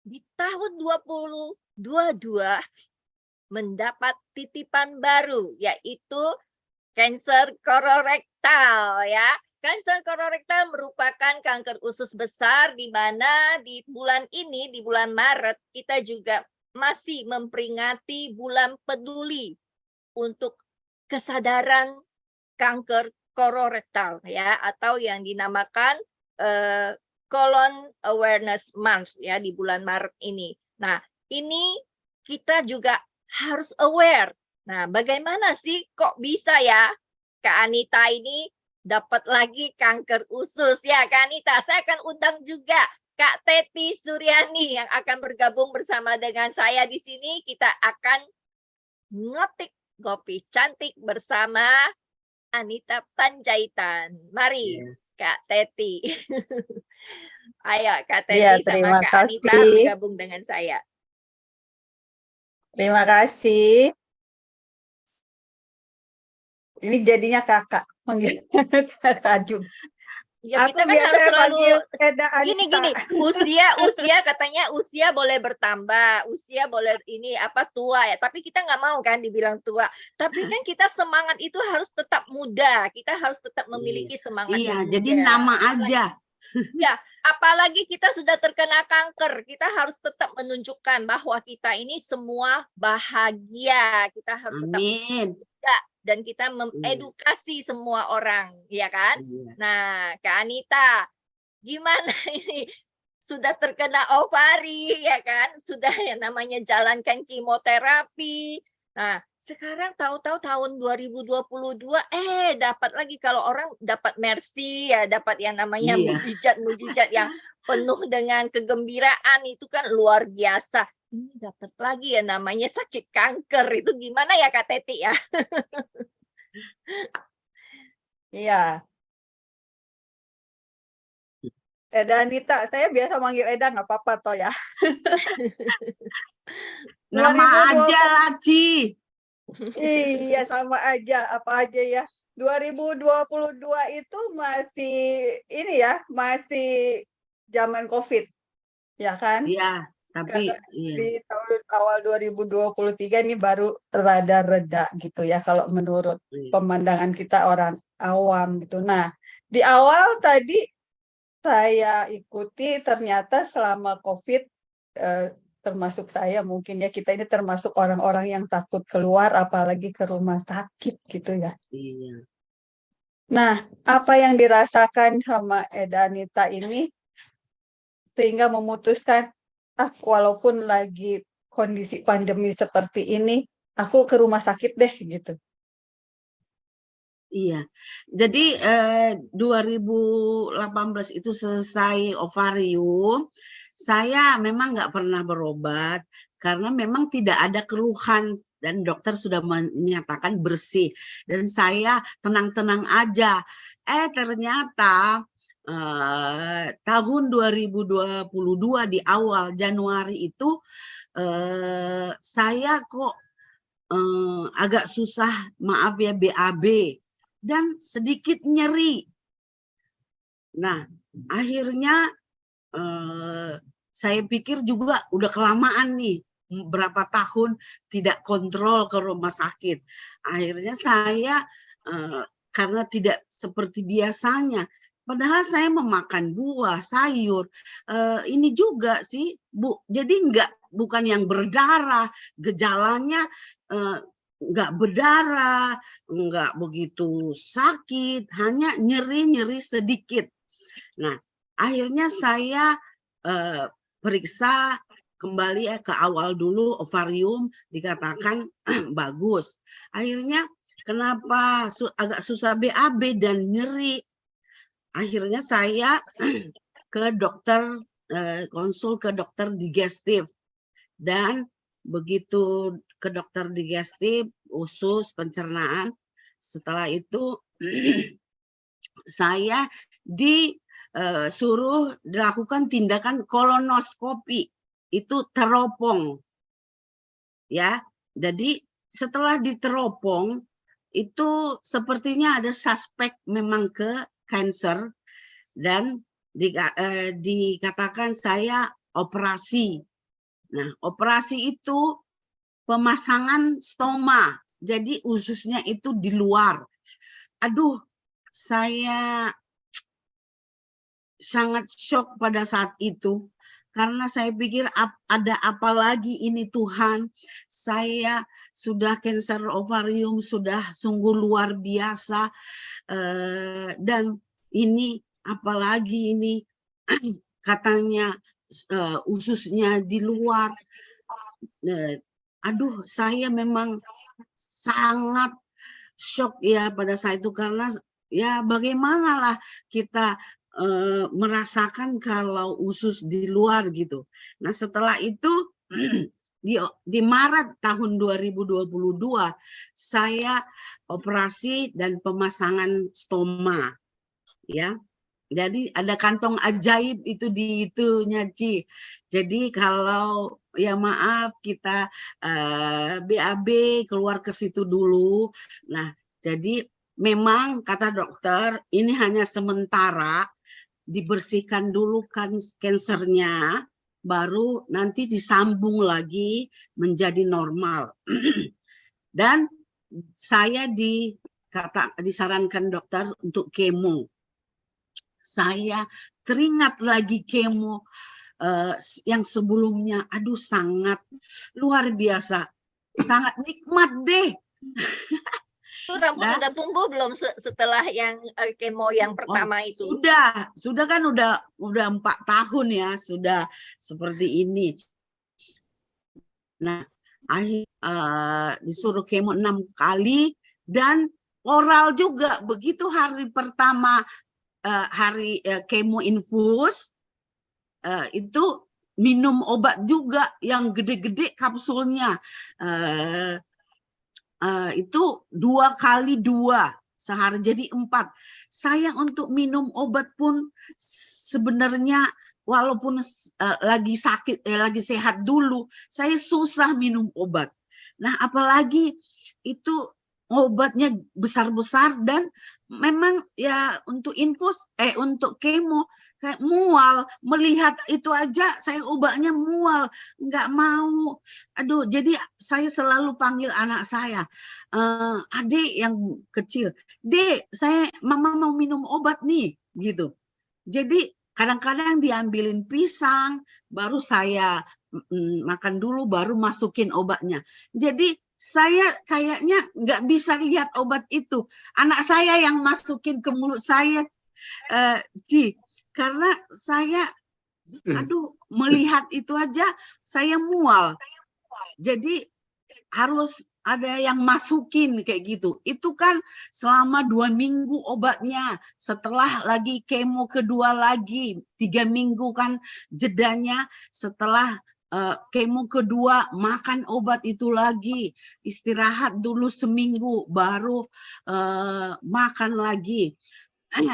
di tahun 2022 mendapat titipan baru, yaitu kanker kolorektal ya. Kanker kolorektal merupakan kanker usus besar di mana di bulan ini, di bulan Maret, kita juga masih memperingati bulan peduli untuk kesadaran kanker kolorektal ya, atau yang dinamakan Colon Awareness Month ya di bulan Maret ini. Nah, ini kita juga harus aware. Nah, bagaimana sih kok bisa ya Kak Anita ini dapat lagi kanker usus ya Kak Anita? Saya akan undang juga Kak Teti Suryani yang akan bergabung bersama dengan saya di sini. Kita akan ngotik kopi cantik bersama Anita Panjaitan. Mari Kak Teti. Ayo Kak Iya, Teti sama terima Kak Anita kasih. bergabung dengan saya. Terima kasih. Ini jadinya kakak manggil Tanjung. Ya Aku kita kan harus biasanya selalu panggil Eda gini, Anita. usia katanya usia boleh bertambah, usia boleh ini apa tua ya, tapi kita nggak mau kan dibilang tua. Tapi kan kita semangat itu harus tetap muda, kita harus tetap memiliki semangat Iya, yang jadi muda. nama aja. Ya, apalagi kita sudah terkena kanker, kita harus tetap menunjukkan bahwa kita ini semua bahagia. Kita harus tetap Amin. muda dan kita mengedukasi semua orang, ya kan? Iya. Nah, Kak Anita, gimana ini? Sudah terkena ovari, ya kan? Sudah yang namanya jalankan kemoterapi. Nah, sekarang tahu-tahu tahun 2022, dapat lagi kalau orang dapat mercy, ya dapat yang namanya Iya. mujizat-mujizat yang penuh dengan kegembiraan, itu kan luar biasa. Ini dapat lagi ya namanya sakit kanker, itu gimana ya Kak Teti ya? Iya. Eda Anita, saya biasa manggil Eda nggak apa-apa toh ya. Nama 2020 aja lah, Ci. Iya, sama aja, apa aja ya. 2022 itu masih ini ya, masih zaman COVID, ya kan? Iya, tapi Karena iya. di tahun awal 2023 ini baru reda gitu ya, kalau menurut Iya. pemandangan kita orang awam gitu. Nah, di awal tadi saya ikuti ternyata selama COVID, termasuk saya mungkin ya, kita ini termasuk orang-orang yang takut keluar, apalagi ke rumah sakit gitu ya. Iya. Nah, apa yang dirasakan sama Eda Anita ini sehingga memutuskan, walaupun lagi kondisi pandemi seperti ini, aku ke rumah sakit deh gitu. Iya. Jadi 2018 itu selesai ovarium, saya memang nggak pernah berobat karena memang tidak ada keluhan dan dokter sudah menyatakan bersih dan saya tenang-tenang aja. Ternyata tahun 2022 di awal Januari itu saya kok agak susah, maaf ya, BAB dan sedikit nyeri. Nah, akhirnya saya pikir juga udah kelamaan nih, berapa tahun tidak kontrol ke rumah sakit. Akhirnya saya karena tidak seperti biasanya, padahal saya memakan buah, sayur, ini juga sih, Bu. Jadi bukan yang berdarah, gejalanya nggak berdarah, nggak begitu sakit, hanya nyeri-nyeri sedikit. Nah, akhirnya saya periksa kembali ke awal dulu, ovarium dikatakan bagus. Akhirnya kenapa agak susah BAB dan nyeri? Akhirnya saya ke dokter, konsul ke dokter digestif. Dan begitu ke dokter digestif, usus, pencernaan, setelah itu saya disuruh dilakukan tindakan kolonoskopi, itu teropong. Ya, jadi setelah diteropong, itu sepertinya ada suspek memang ke kanker dan dikatakan saya operasi. Nah, operasi itu pemasangan stoma, jadi ususnya itu di luar. Aduh, saya sangat shock pada saat itu, karena saya pikir ada apa lagi ini Tuhan. Saya sudah kanker ovarium, sudah sungguh luar biasa, dan ini apalagi ini katanya ususnya di luar. aduh, saya memang sangat shock ya pada saat itu, karena ya bagaimanalah kita merasakan kalau usus di luar gitu. Nah, setelah itu di Maret tahun 2022 saya operasi dan pemasangan stoma ya. Jadi ada kantong ajaib itu di itunya, Ci. Jadi kalau ya maaf kita BAB keluar ke situ dulu. Nah, jadi memang kata dokter ini hanya sementara, dibersihkan dulu kan kansernya, baru nanti disambung lagi menjadi normal. Dan saya disarankan dokter untuk kemo. Saya teringat lagi kemo yang sebelumnya, aduh sangat luar biasa, sangat nikmat deh. Itu rambut Nah, udah tumbuh belum setelah yang kemo yang pertama itu? Sudah kan udah 4 tahun ya, sudah seperti ini. Nah, disuruh kemo 6 kali dan oral juga. Begitu hari pertama kemo infus, itu minum obat juga yang gede-gede kapsulnya. Itu 2 kali 2 sehari, jadi 4. Saya untuk minum obat pun sebenarnya walaupun lagi sakit, lagi sehat dulu, saya susah minum obat. Nah, apalagi itu obatnya besar-besar dan memang ya untuk infus, untuk kemo kayak mual, melihat itu aja saya obatnya mual, nggak mau. Aduh, jadi saya selalu panggil anak saya, adik yang kecil, Dek, mama mau minum obat nih, gitu. Jadi kadang-kadang diambilin pisang, baru saya makan dulu, baru masukin obatnya. Jadi saya kayaknya nggak bisa lihat obat itu. Anak saya yang masukin ke mulut saya, Ci. Karena saya, aduh, melihat itu aja saya mual. Jadi harus ada yang masukin kayak gitu. Itu kan selama 2 minggu obatnya. Setelah lagi kemo kedua lagi, 3 minggu kan jedanya. Setelah kemo kedua makan obat itu lagi. Istirahat dulu seminggu, baru makan lagi.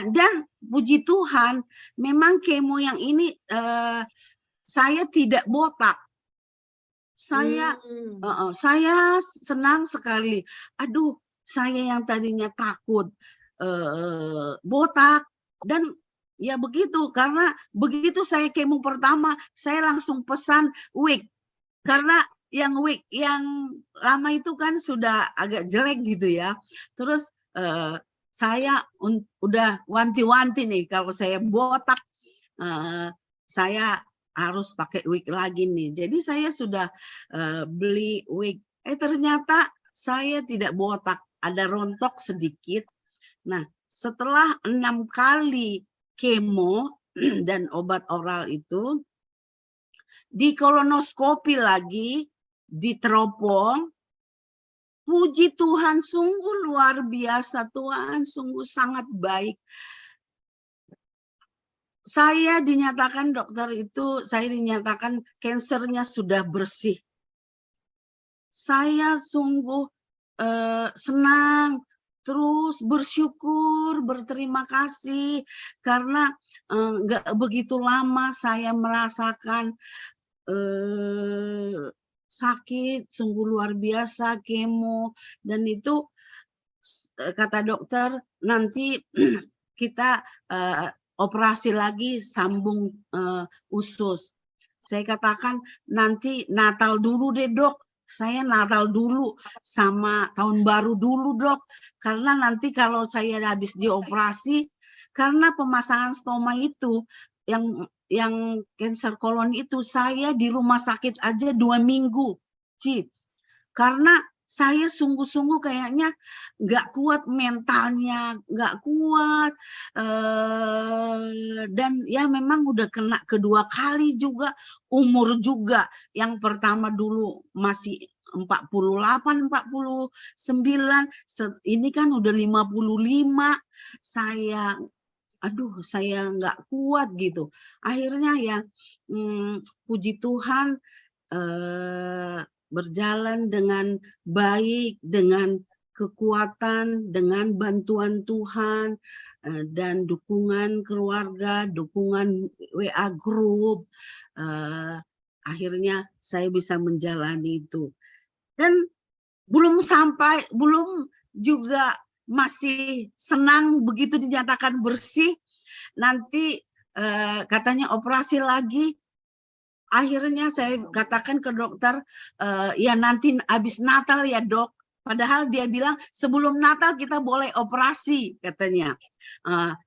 Dan puji Tuhan, memang kemo yang ini saya tidak botak. Saya senang sekali. Aduh, saya yang tadinya takut botak, dan ya begitu, karena begitu saya kemo pertama, saya langsung pesan wig, karena yang wig yang lama itu kan sudah agak jelek gitu ya. Terus saya udah wanti-wanti nih, kalau saya botak saya harus pakai wig lagi nih. Jadi saya sudah beli wig. Ternyata saya tidak botak, ada rontok sedikit. Nah, setelah 6 kali kemo dan obat oral itu, di kolonoskopi lagi, di teropong, puji Tuhan, sungguh luar biasa. Tuhan sungguh sangat baik. Saya dinyatakan kansernya sudah bersih. Saya sungguh senang, terus bersyukur, berterima kasih, karena nggak begitu lama saya merasakan sakit, sungguh luar biasa kemo, dan itu kata dokter nanti kita operasi lagi sambung usus. Saya katakan nanti Natal dulu deh dok, saya Natal dulu sama tahun baru dulu dok, karena nanti kalau saya habis dioperasi, karena pemasangan stoma itu yang kanker kolon itu, saya di rumah sakit aja 2 minggu, Ci. Karena saya sungguh-sungguh kayaknya nggak kuat mentalnya, nggak kuat, dan ya memang udah kena kedua kali juga, umur juga. Yang pertama dulu masih 48, 49, ini kan udah 55, saya aduh saya nggak kuat gitu. Akhirnya ya puji Tuhan berjalan dengan baik, dengan kekuatan, dengan bantuan Tuhan, dan dukungan keluarga, dukungan WA group. Akhirnya saya bisa menjalani itu. Dan belum juga masih senang begitu dinyatakan bersih, nanti katanya operasi lagi. Akhirnya saya katakan ke dokter, ya nanti habis Natal ya dok. Padahal dia bilang sebelum Natal kita boleh operasi katanya,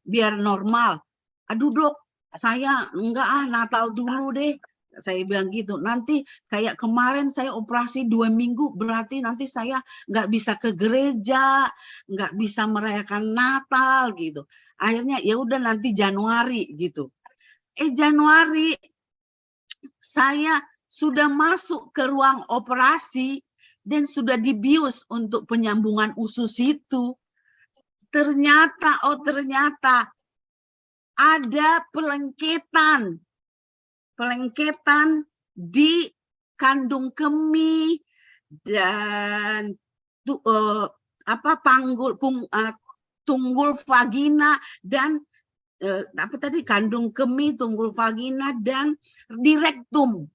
biar normal. Aduh dok, saya enggak Natal dulu deh. Saya bilang gitu. Nanti kayak kemarin saya operasi 2 minggu, berarti nanti saya nggak bisa ke gereja, nggak bisa merayakan Natal gitu. Akhirnya ya udah nanti Januari gitu. Januari saya sudah masuk ke ruang operasi dan sudah dibius untuk penyambungan usus itu. Ternyata ada pelengketan di kandung kemih dan tunggul vagina dan kandung kemih, tunggul vagina dan di rektum.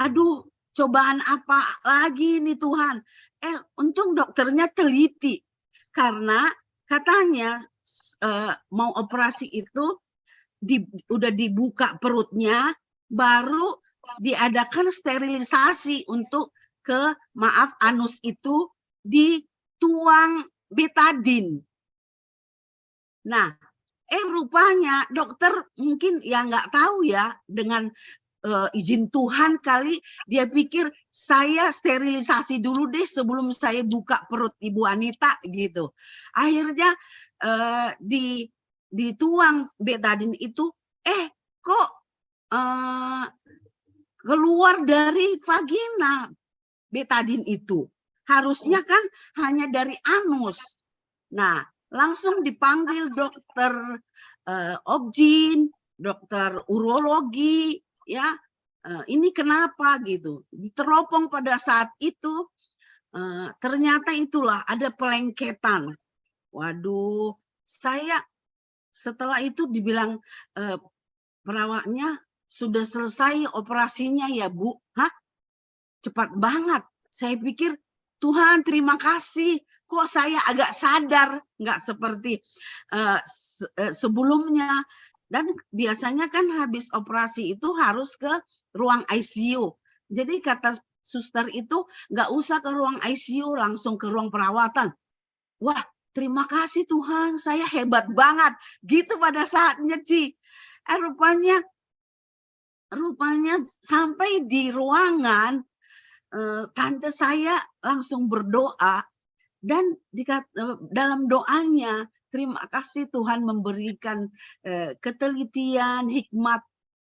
Aduh, cobaan apa lagi nih Tuhan? Untung dokternya teliti karena katanya mau operasi itu udah dibuka perutnya, baru diadakan sterilisasi untuk anus itu dituang betadin. Nah, rupanya dokter mungkin ya nggak tahu ya, dengan izin Tuhan kali dia pikir saya sterilisasi dulu deh sebelum saya buka perut Ibu Anita gitu. Akhirnya dituang betadin itu, kok keluar dari vagina betadin itu. Harusnya kan hanya dari anus. Nah, langsung dipanggil dokter obgyn, dokter urologi, ya. Ini kenapa gitu? Diteropong pada saat itu, ternyata itulah ada pelengketan. Waduh, saya setelah itu dibilang perawatnya sudah selesai operasinya ya Bu. Hah? Cepat banget. Saya pikir Tuhan terima kasih. Kok saya agak sadar, nggak seperti sebelumnya. Dan biasanya kan habis operasi itu harus ke ruang ICU. Jadi kata suster itu nggak usah ke ruang ICU, langsung ke ruang perawatan. Wah, terima kasih Tuhan, saya hebat banget. Gitu pada saatnya, Ci. Rupanya sampai di ruangan, tante saya langsung berdoa. Dan dalam doanya, terima kasih Tuhan memberikan ketelitian, hikmat.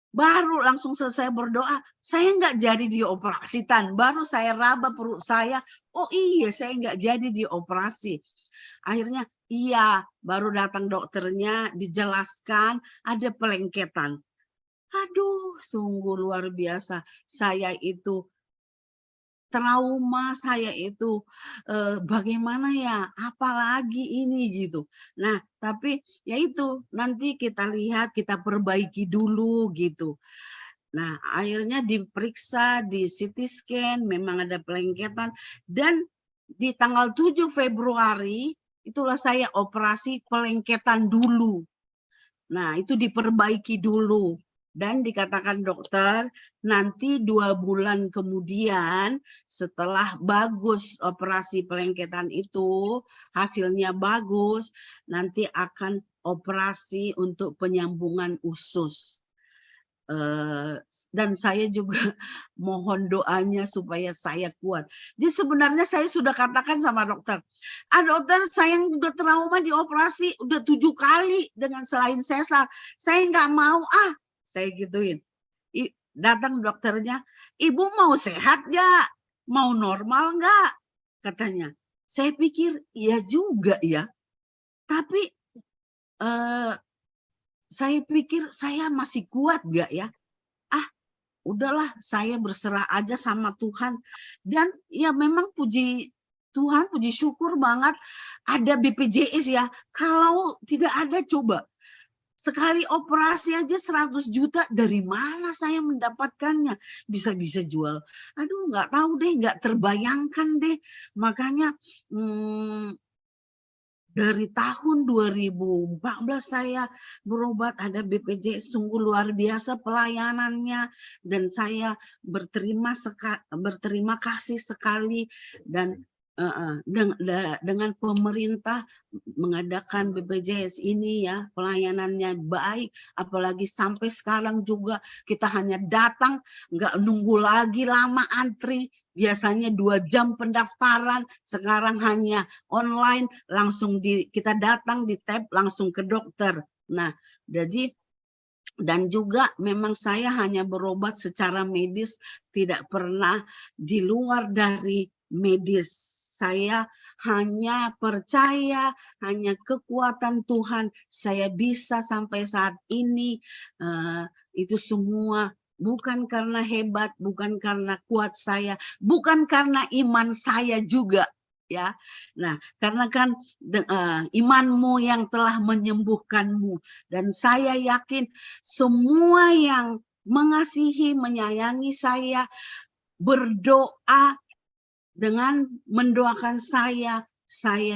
Baru langsung selesai berdoa, saya nggak jadi dioperasi, Tan. Baru saya raba perut saya, oh iya saya nggak jadi dioperasi. Akhirnya iya, baru datang dokternya, dijelaskan ada pelengketan. Aduh, sungguh luar biasa. Saya itu trauma, saya itu bagaimana ya, apalagi ini gitu. Nah, tapi ya itu nanti kita lihat, kita perbaiki dulu gitu. Nah, akhirnya diperiksa di CT scan, memang ada pelengketan, dan di tanggal 7 Februari itulah saya operasi pelengketan dulu. Nah, itu diperbaiki dulu. Dan dikatakan dokter, nanti 2 bulan kemudian setelah bagus operasi pelengketan itu, hasilnya bagus, nanti akan operasi untuk penyambungan usus. dan saya juga mohon doanya supaya saya kuat. Jadi sebenarnya saya sudah katakan sama dokter, dokter saya yang udah trauma dioperasi udah 7 kali dengan selain sesar, saya nggak mau saya gituin. Datang dokternya, ibu mau sehat nggak? Mau normal nggak? Katanya. Saya pikir iya juga ya, tapi saya pikir saya masih kuat nggak ya? Udahlah, saya berserah aja sama Tuhan. Dan ya memang puji Tuhan, puji syukur banget ada BPJS ya. Kalau tidak ada coba, sekali operasi aja 100 juta, dari mana saya mendapatkannya? Bisa-bisa jual. Aduh, nggak tahu deh, nggak terbayangkan deh. Makanya dari tahun 2014 saya berobat, ada BPJS, sungguh luar biasa pelayanannya, dan saya berterima kasih sekali, dan dengan pemerintah mengadakan BPJS ini ya, pelayanannya baik, apalagi sampai sekarang juga kita hanya datang, nggak nunggu lagi lama antri. Biasanya 2 jam pendaftaran, sekarang hanya online, langsung kita datang di tab langsung ke dokter. Nah, jadi dan juga memang saya hanya berobat secara medis, tidak pernah di luar dari medis. Saya hanya percaya, hanya kekuatan Tuhan, saya bisa sampai saat ini. Itu semua bukan karena hebat, bukan karena kuat saya, bukan karena iman saya juga. Ya, nah karena kan imanmu yang telah menyembuhkanmu, dan saya yakin semua yang mengasihi, menyayangi saya, berdoa dengan mendoakan saya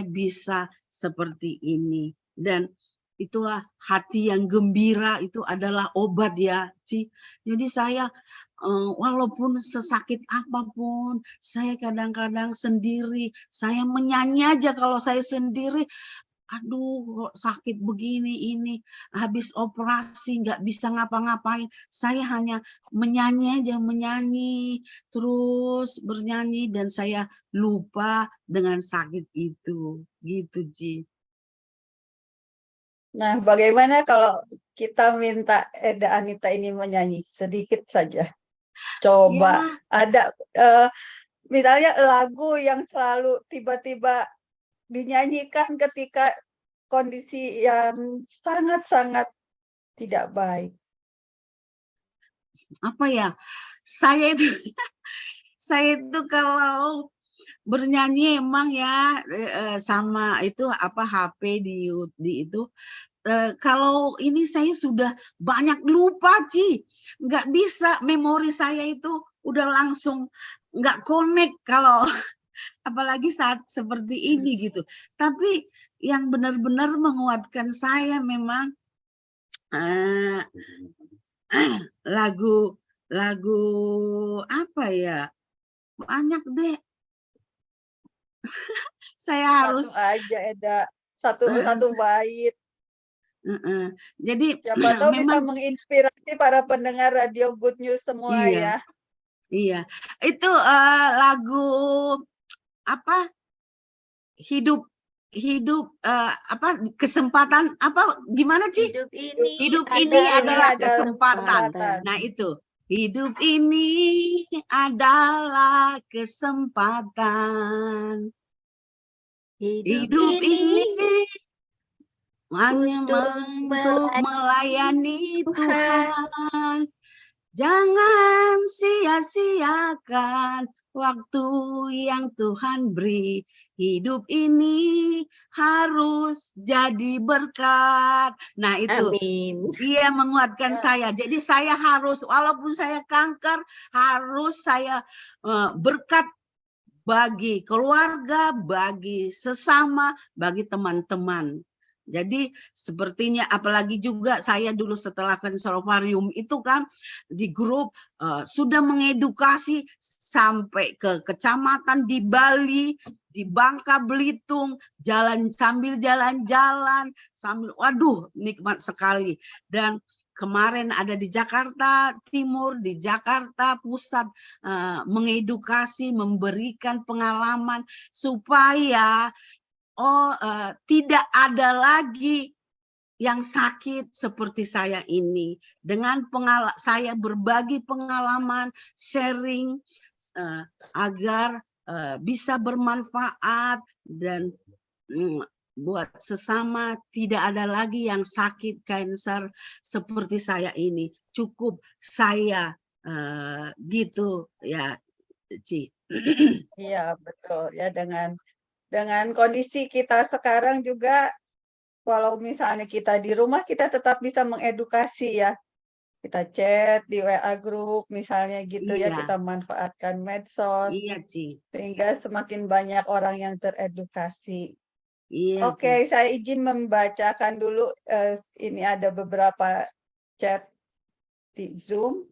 bisa seperti ini. Dan itulah hati yang gembira, itu adalah obat ya, Ci. Jadi saya walaupun sesakit apapun, saya kadang-kadang sendiri, saya menyanyi aja kalau saya sendiri, aduh kok sakit begini ini, habis operasi nggak bisa ngapa-ngapain, saya hanya menyanyi aja, menyanyi, terus bernyanyi, dan saya lupa dengan sakit itu, gitu Ji. Nah, bagaimana kalau kita minta Eda Anita ini menyanyi sedikit saja? Coba Ya. ada misalnya lagu yang selalu tiba-tiba dinyanyikan ketika kondisi yang sangat-sangat tidak baik. Apa ya? Saya itu kalau bernyanyi emang ya sama itu apa HP di itu. Kalau ini saya sudah banyak lupa, Ci. Nggak bisa, memori saya itu udah langsung nggak connect kalau apalagi saat seperti ini gitu. Tapi yang benar-benar menguatkan saya memang lagu apa ya? Banyak deh. Saya harus satu aja Eda, satu bait. Jadi Siapa tahu bisa memang menginspirasi para pendengar Radio Good News semua ya. Iya, itu lagu apa? Hidup apa kesempatan apa gimana Ci? Hidup ini adalah kesempatan. Nah itu, hidup ini adalah kesempatan. Hidup ini hanya untuk melayani Tuhan. Jangan sia-siakan waktu yang Tuhan beri. Hidup ini harus jadi berkat. Nah itu, dia menguatkan saya. Jadi saya harus, walaupun saya kanker, harus saya berkat bagi keluarga, bagi sesama, bagi teman-teman. Jadi sepertinya apalagi juga saya dulu setelah konservarium itu kan di grup sudah mengedukasi sampai ke kecamatan di Bali, di Bangka Belitung, sambil jalan-jalan, sambil waduh nikmat sekali. Dan kemarin ada di Jakarta Timur, di Jakarta Pusat, mengedukasi, memberikan pengalaman supaya tidak ada lagi yang sakit seperti saya ini. Dengan saya berbagi pengalaman, sharing agar bisa bermanfaat dan buat sesama, tidak ada lagi yang sakit kanker seperti saya ini. Cukup saya gitu ya, Ci. Iya, betul ya, dengan kondisi kita sekarang juga, walau misalnya kita di rumah, kita tetap bisa mengedukasi ya. Kita chat di WA group misalnya gitu ya, Iya, kita manfaatkan medsos iya, Ci. sehingga semakin banyak orang yang teredukasi. Iya, Ci. Oke, saya izin membacakan dulu, ini ada beberapa chat di Zoom.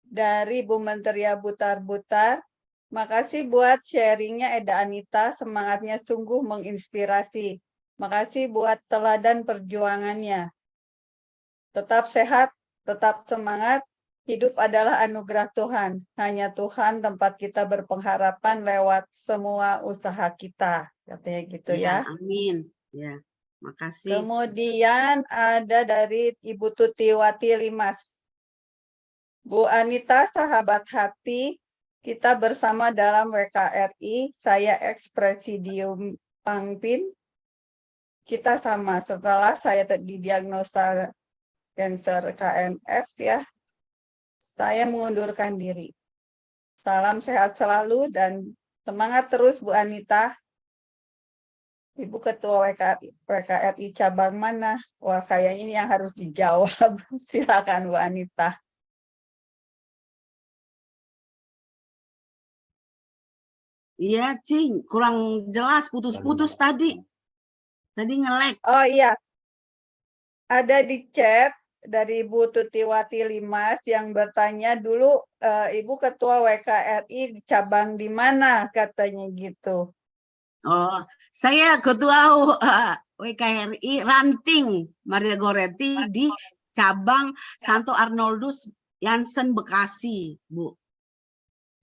Dari Bu Menteria Butar-Butar. Makasih buat sharingnya Eda Anita, semangatnya sungguh menginspirasi. Makasih buat teladan perjuangannya. Tetap sehat, tetap semangat. Hidup adalah anugerah Tuhan. Hanya Tuhan tempat kita berpengharapan lewat semua usaha kita. Katanya gitu ya. Amin. Ya, makasih. Kemudian ada dari Ibu Tutiwati Limas. Bu Anita, sahabat hati, kita bersama dalam WKRI, saya ex-presidium Pangpin. Kita sama setelah saya didiagnosa kanker KNF ya, saya mengundurkan diri. Salam sehat selalu dan semangat terus Bu Anita. Ibu Ketua WKRI cabang mana? Wah, kayaknya ini yang harus dijawab. Silakan Bu Anita. Iya, Cing, kurang jelas, putus-putus tadi. Tadi nge-lag. Oh iya, ada di chat dari Bu Tutiwati Limas yang bertanya dulu, Ibu Ketua WKRI cabang di mana katanya gitu. Oh, saya Ketua WKRI Ranting Maria Goretti di cabang Santo Arnoldus Jansen Bekasi, Bu.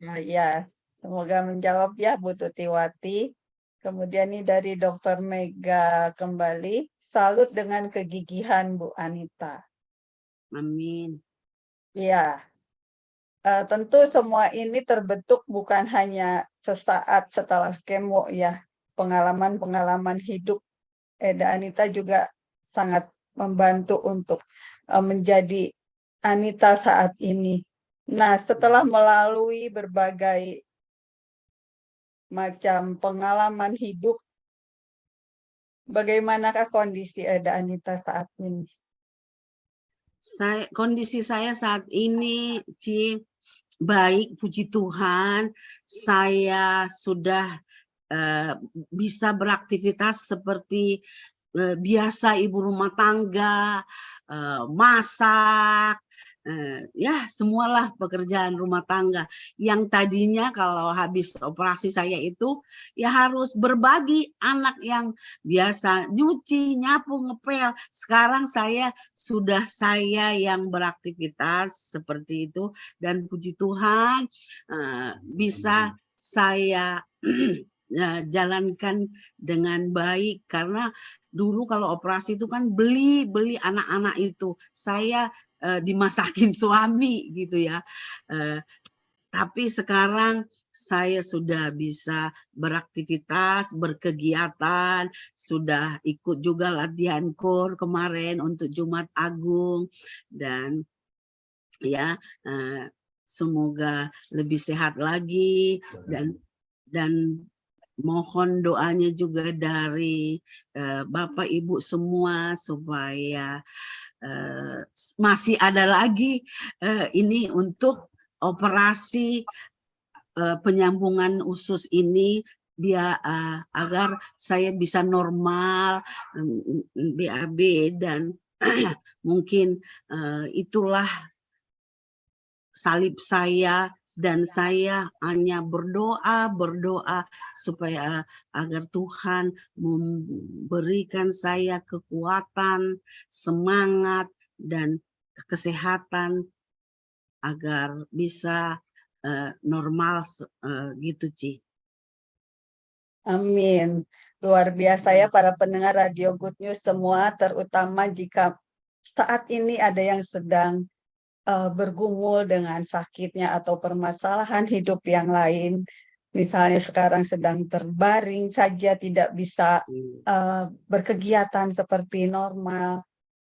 Nah, ya, semoga menjawab ya Bu Tutiwati. Kemudian ini dari Dr. Mega kembali. Salut dengan kegigihan Bu Anita. Amin. Ya, tentu semua ini terbentuk bukan hanya sesaat setelah kemo ya. Pengalaman-pengalaman hidup Eda Anita juga sangat membantu untuk menjadi Anita saat ini. Nah, setelah melalui berbagai macam pengalaman hidup, bagaimanakah kondisi Eda Anita saat ini? Kondisi saya saat ini, Ci, baik, puji Tuhan. Saya sudah bisa beraktivitas seperti biasa ibu rumah tangga, masak, ya semualah pekerjaan rumah tangga. Yang tadinya kalau habis operasi saya itu ya harus berbagi, anak yang biasa nyuci, nyapu, ngepel. Sekarang sudah saya yang beraktivitas seperti itu dan puji Tuhan bisa saya jalankan dengan baik, karena dulu kalau operasi itu kan beli anak-anak itu saya dimasakin suami gitu ya, tapi sekarang saya sudah bisa beraktivitas, berkegiatan, sudah ikut juga latihan KOR kemarin untuk Jumat Agung, dan ya semoga lebih sehat lagi, dan mohon doanya juga dari Bapak Ibu semua supaya masih ada lagi ini untuk operasi penyambungan usus ini biar agar saya bisa normal, BAB, dan mungkin itulah salib saya dan saya hanya berdoa supaya agar Tuhan memberikan saya kekuatan, semangat, dan kesehatan agar bisa normal gitu, Ci. Amin. Luar biasa ya para pendengar Radio Good News semua, terutama jika saat ini ada yang sedang bergumul dengan sakitnya atau permasalahan hidup yang lain. Misalnya sekarang sedang terbaring saja, tidak bisa berkegiatan seperti normal.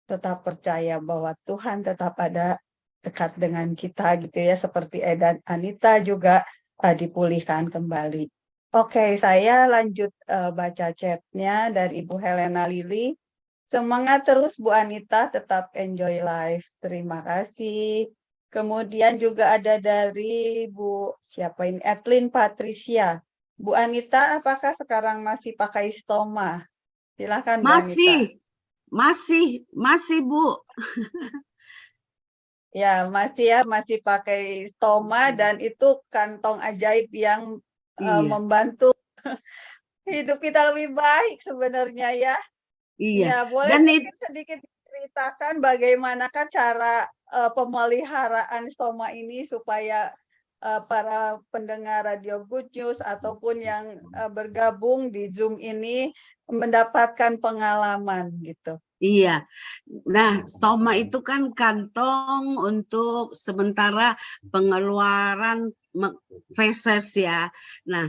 Tetap percaya bahwa Tuhan tetap ada dekat dengan kita gitu ya, seperti Eda Anita juga dipulihkan kembali. Oke, saya lanjut baca chatnya dari Ibu Helena Lili. Semangat terus Bu Anita, tetap enjoy life. Terima kasih. Kemudian juga ada dari Bu, siapa ini? Etlin Patricia. Bu Anita, apakah sekarang masih pakai stoma? Silakan Bu Anita. Masih Bu. Ya, masih pakai stoma dan itu kantong ajaib yang membantu hidup kita lebih baik sebenarnya ya. Iya. Ya, boleh Dan mungkin sedikit ceritakan bagaimanakah cara pemeliharaan stoma ini supaya para pendengar Radio Good News ataupun yang bergabung di Zoom ini mendapatkan pengalaman gitu. Iya. Nah, stoma itu kan kantong untuk sementara pengeluaran feses ya. Nah,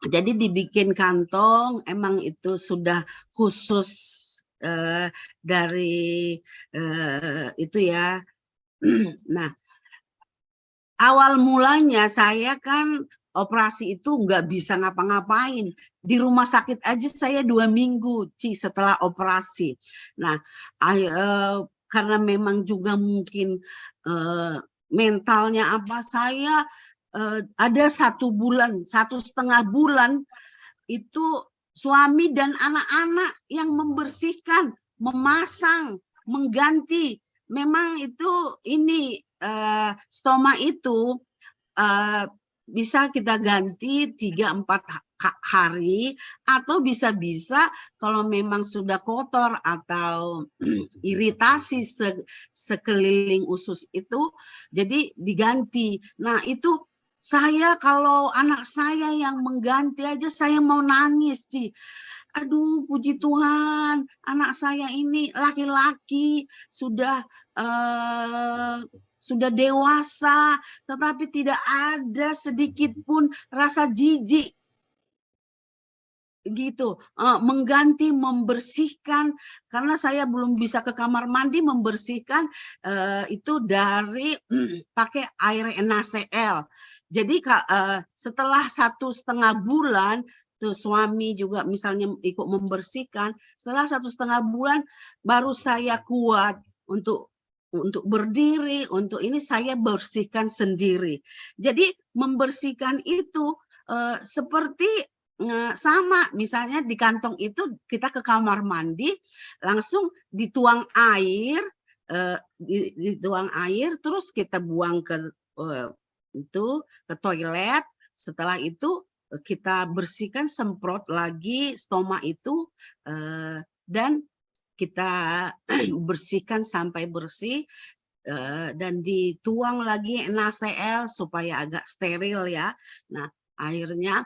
jadi dibikin kantong, emang itu sudah khusus dari itu ya. Nah, awal mulanya saya kan operasi itu nggak bisa ngapa-ngapain. Di rumah sakit aja saya 2 minggu, Ci, setelah operasi. Nah, karena memang juga mungkin mentalnya apa, saya ada 1 bulan, 1,5 bulan itu suami dan anak-anak yang membersihkan, memasang, mengganti. Memang itu ini stoma itu bisa kita ganti 3-4 hari atau bisa-bisa kalau memang sudah kotor atau iritasi sekeliling usus itu jadi diganti. Nah, itu saya kalau anak saya yang mengganti aja saya mau nangis sih. Aduh, puji Tuhan, anak saya ini laki-laki sudah dewasa, tetapi tidak ada sedikit pun rasa jijik gitu, mengganti, membersihkan, karena saya belum bisa ke kamar mandi membersihkan itu dari pakai air NaCl. Jadi setelah 1,5 bulan tuh suami juga misalnya ikut membersihkan, setelah 1,5 bulan baru saya kuat untuk berdiri, untuk ini saya bersihkan sendiri. Jadi membersihkan itu seperti sama, misalnya di kantong itu kita ke kamar mandi, langsung dituang air, terus kita buang ke toilet. Setelah itu kita bersihkan, semprot lagi stoma itu dan kita bersihkan sampai bersih dan dituang lagi NaCl supaya agak steril ya. Nah, airnya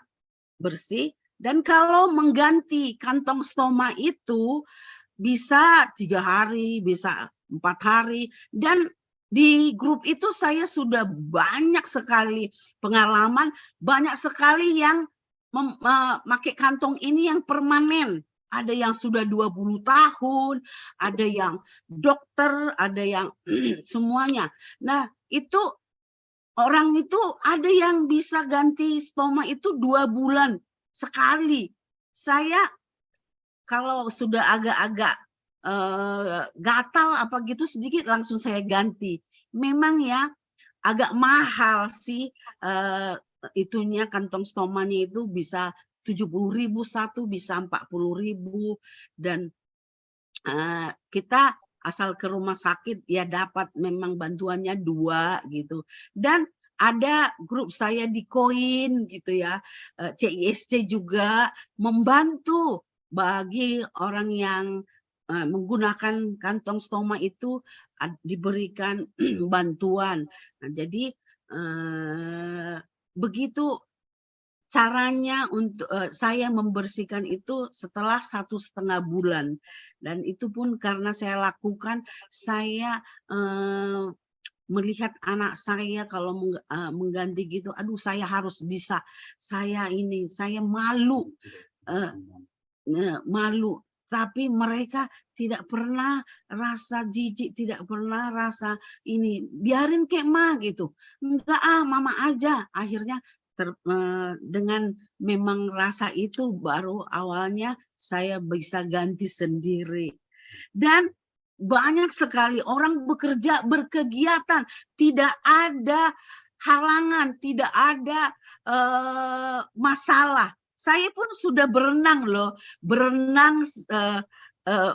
bersih. Dan kalau mengganti kantong stoma itu bisa 3 hari, bisa 4 hari. Dan di grup itu saya sudah banyak sekali pengalaman, banyak sekali yang memakai kantong ini yang permanen. Ada yang sudah 20 tahun, ada yang dokter, ada yang semuanya. Nah, itu orang itu ada yang bisa ganti stoma itu 2 bulan sekali. Saya kalau sudah agak-agak gatal apa gitu sedikit langsung saya ganti. Memang ya agak mahal sih itunya, kantong stomanya itu bisa 70.000 satu, bisa 40.000, dan kita asal ke rumah sakit ya dapat memang bantuannya 2 gitu. Dan ada grup saya di Koin gitu ya, CISC juga membantu bagi orang yang menggunakan kantong stoma itu diberikan bantuan. Nah, jadi begitu caranya untuk saya membersihkan itu setelah 1,5 bulan, dan itu pun karena saya lakukan, saya melihat anak saya kalau mengganti gitu, aduh saya harus bisa, saya malu, malu. Tapi mereka tidak pernah rasa jijik, tidak pernah rasa ini, biarin kek Ma gitu. Enggak mama aja. Akhirnya dengan memang rasa itu baru awalnya saya bisa ganti sendiri. Dan banyak sekali orang bekerja, berkegiatan, tidak ada halangan, tidak ada masalah. Saya pun sudah berenang loh, berenang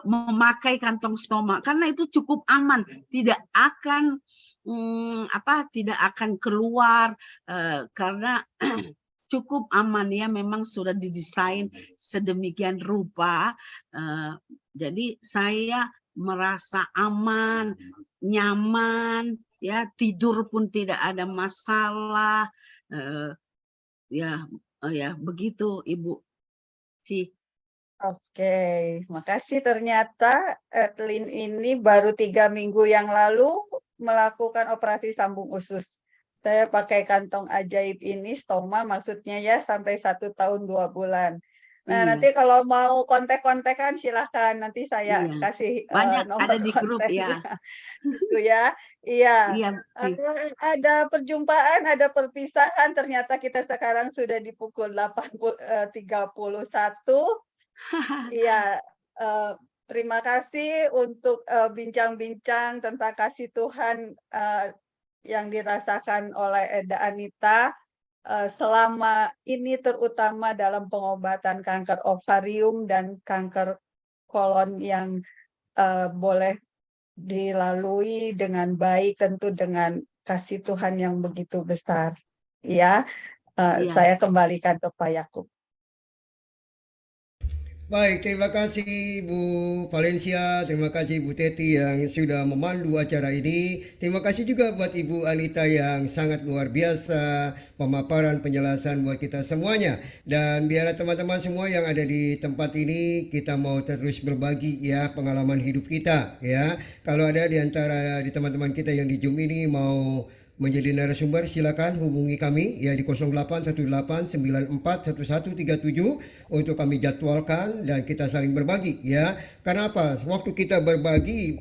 memakai kantong stoma karena itu cukup aman, tidak akan tidak akan keluar karena cukup aman ya, memang sudah didesain sedemikian rupa. Jadi saya merasa aman, nyaman, ya tidur pun tidak ada masalah, ya begitu Ibu Ci. Oke, makasih. Ternyata Etlin ini baru 3 minggu yang lalu melakukan operasi sambung usus. Saya pakai kantong ajaib ini, stoma maksudnya ya, sampai 1 tahun 2 bulan. Nah, Iya. nanti kalau mau kontak-kontakan silahkan, nanti saya Iya. kasih Banyak nomor ada di grup ya. kontaknya. Gitu ya. Iya. Iya, Ci. Ada perjumpaan, ada perpisahan. Ternyata kita sekarang sudah di pukul 8.31. Iya, terima kasih untuk bincang-bincang tentang kasih Tuhan yang dirasakan oleh Eda Anita selama ini, terutama dalam pengobatan kanker ovarium dan kanker kolon yang boleh dilalui dengan baik, tentu dengan kasih Tuhan yang begitu besar. Ya, Iya. saya kembalikan ke Pak Yakub. Baik, terima kasih Bu Valencia, terima kasih Bu Teti yang sudah memandu acara ini. Terima kasih juga buat Ibu Anita yang sangat luar biasa pemaparan penjelasan buat kita semuanya. Dan biar teman-teman semua yang ada di tempat ini, kita mau terus berbagi ya pengalaman hidup kita ya. Kalau ada di antara teman-teman kita yang di Zoom ini mau menjadi narasumber, silakan hubungi kami ya di 0818941137 untuk kami jadwalkan dan kita saling berbagi ya. Karena apa? Waktu kita berbagi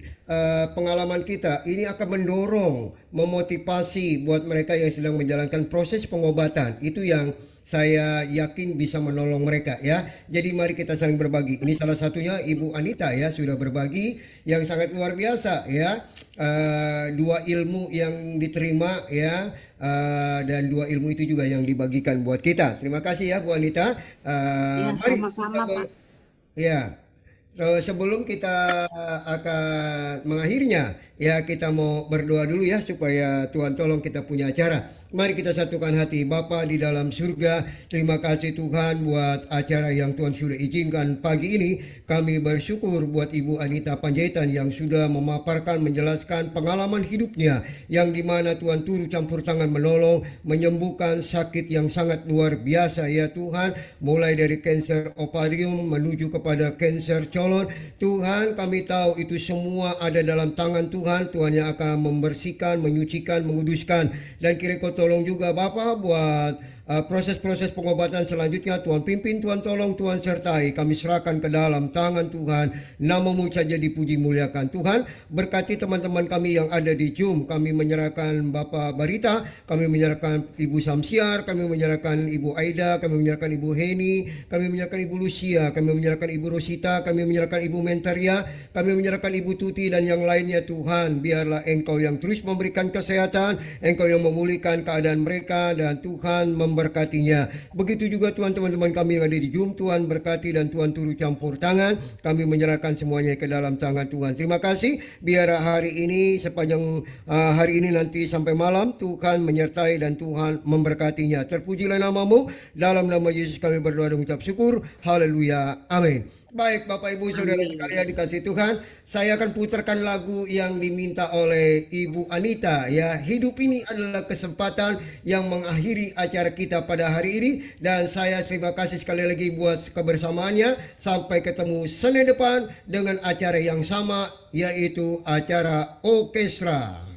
pengalaman kita ini akan mendorong, memotivasi buat mereka yang sedang menjalankan proses pengobatan. Itu yang saya yakin bisa menolong mereka ya. Jadi mari kita saling berbagi. Ini salah satunya Ibu Anita ya, sudah berbagi yang sangat luar biasa ya. 2 ilmu yang diterima ya, dan 2 ilmu itu juga yang dibagikan buat kita. Terima kasih ya Bu Anita. Iya, sama-sama Pak. Ya. Sebelum kita akan mengakhirinya ya, kita mau berdoa dulu ya supaya Tuhan tolong kita punya acara. Mari kita satukan hati. Bapa di dalam surga, terima kasih Tuhan buat acara yang Tuhan sudah izinkan pagi ini. Kami bersyukur buat Ibu Anita Panjaitan yang sudah memaparkan, menjelaskan pengalaman hidupnya, yang dimana Tuhan turut campur tangan menolong, menyembuhkan sakit yang sangat luar biasa ya Tuhan. Mulai dari kanker ovarium menuju kepada kanker colon. Tuhan, kami tahu itu semua ada dalam tangan Tuhan. Tuhan yang akan membersihkan, menyucikan, menguduskan. Dan kiranya tolong juga Bapak buat proses-proses pengobatan selanjutnya. Tuhan pimpin, Tuhan tolong, Tuhan sertai. Kami serahkan ke dalam tangan Tuhan. Nama-Mu saja dipuji muliakan. Tuhan, berkati teman-teman kami yang ada di Zoom. Kami menyerahkan Bapak Barita, kami menyerahkan Ibu Samsiar, kami menyerahkan Ibu Aida, kami menyerahkan Ibu Heni, kami menyerahkan Ibu Lucia, kami menyerahkan Ibu Rosita, kami menyerahkan Ibu Mentaria, kami menyerahkan Ibu Tuti dan yang lainnya. Tuhan, biarlah Engkau yang terus memberikan kesehatan, Engkau yang memulihkan keadaan mereka, dan Tuhan memberkatinya. Begitu juga Tuhan, teman-teman kami yang ada di Zoom, Tuhan berkati dan Tuhan turut campur tangan. Kami menyerahkan semuanya ke dalam tangan Tuhan. Terima kasih. Biar hari ini sepanjang hari ini nanti sampai malam Tuhan menyertai dan Tuhan memberkatinya. Terpujilah namamu. Dalam nama Yesus kami berdoa dan mengucap syukur. Haleluya. Amin. Baik Bapak Ibu Saudara sekalian dikasih Tuhan, saya akan putarkan lagu yang diminta oleh Ibu Anita ya. Hidup ini adalah kesempatan yang mengakhiri acara kita pada hari ini, dan saya terima kasih sekali lagi buat kebersamaannya. Sampai ketemu Senin depan dengan acara yang sama, yaitu acara orkestra.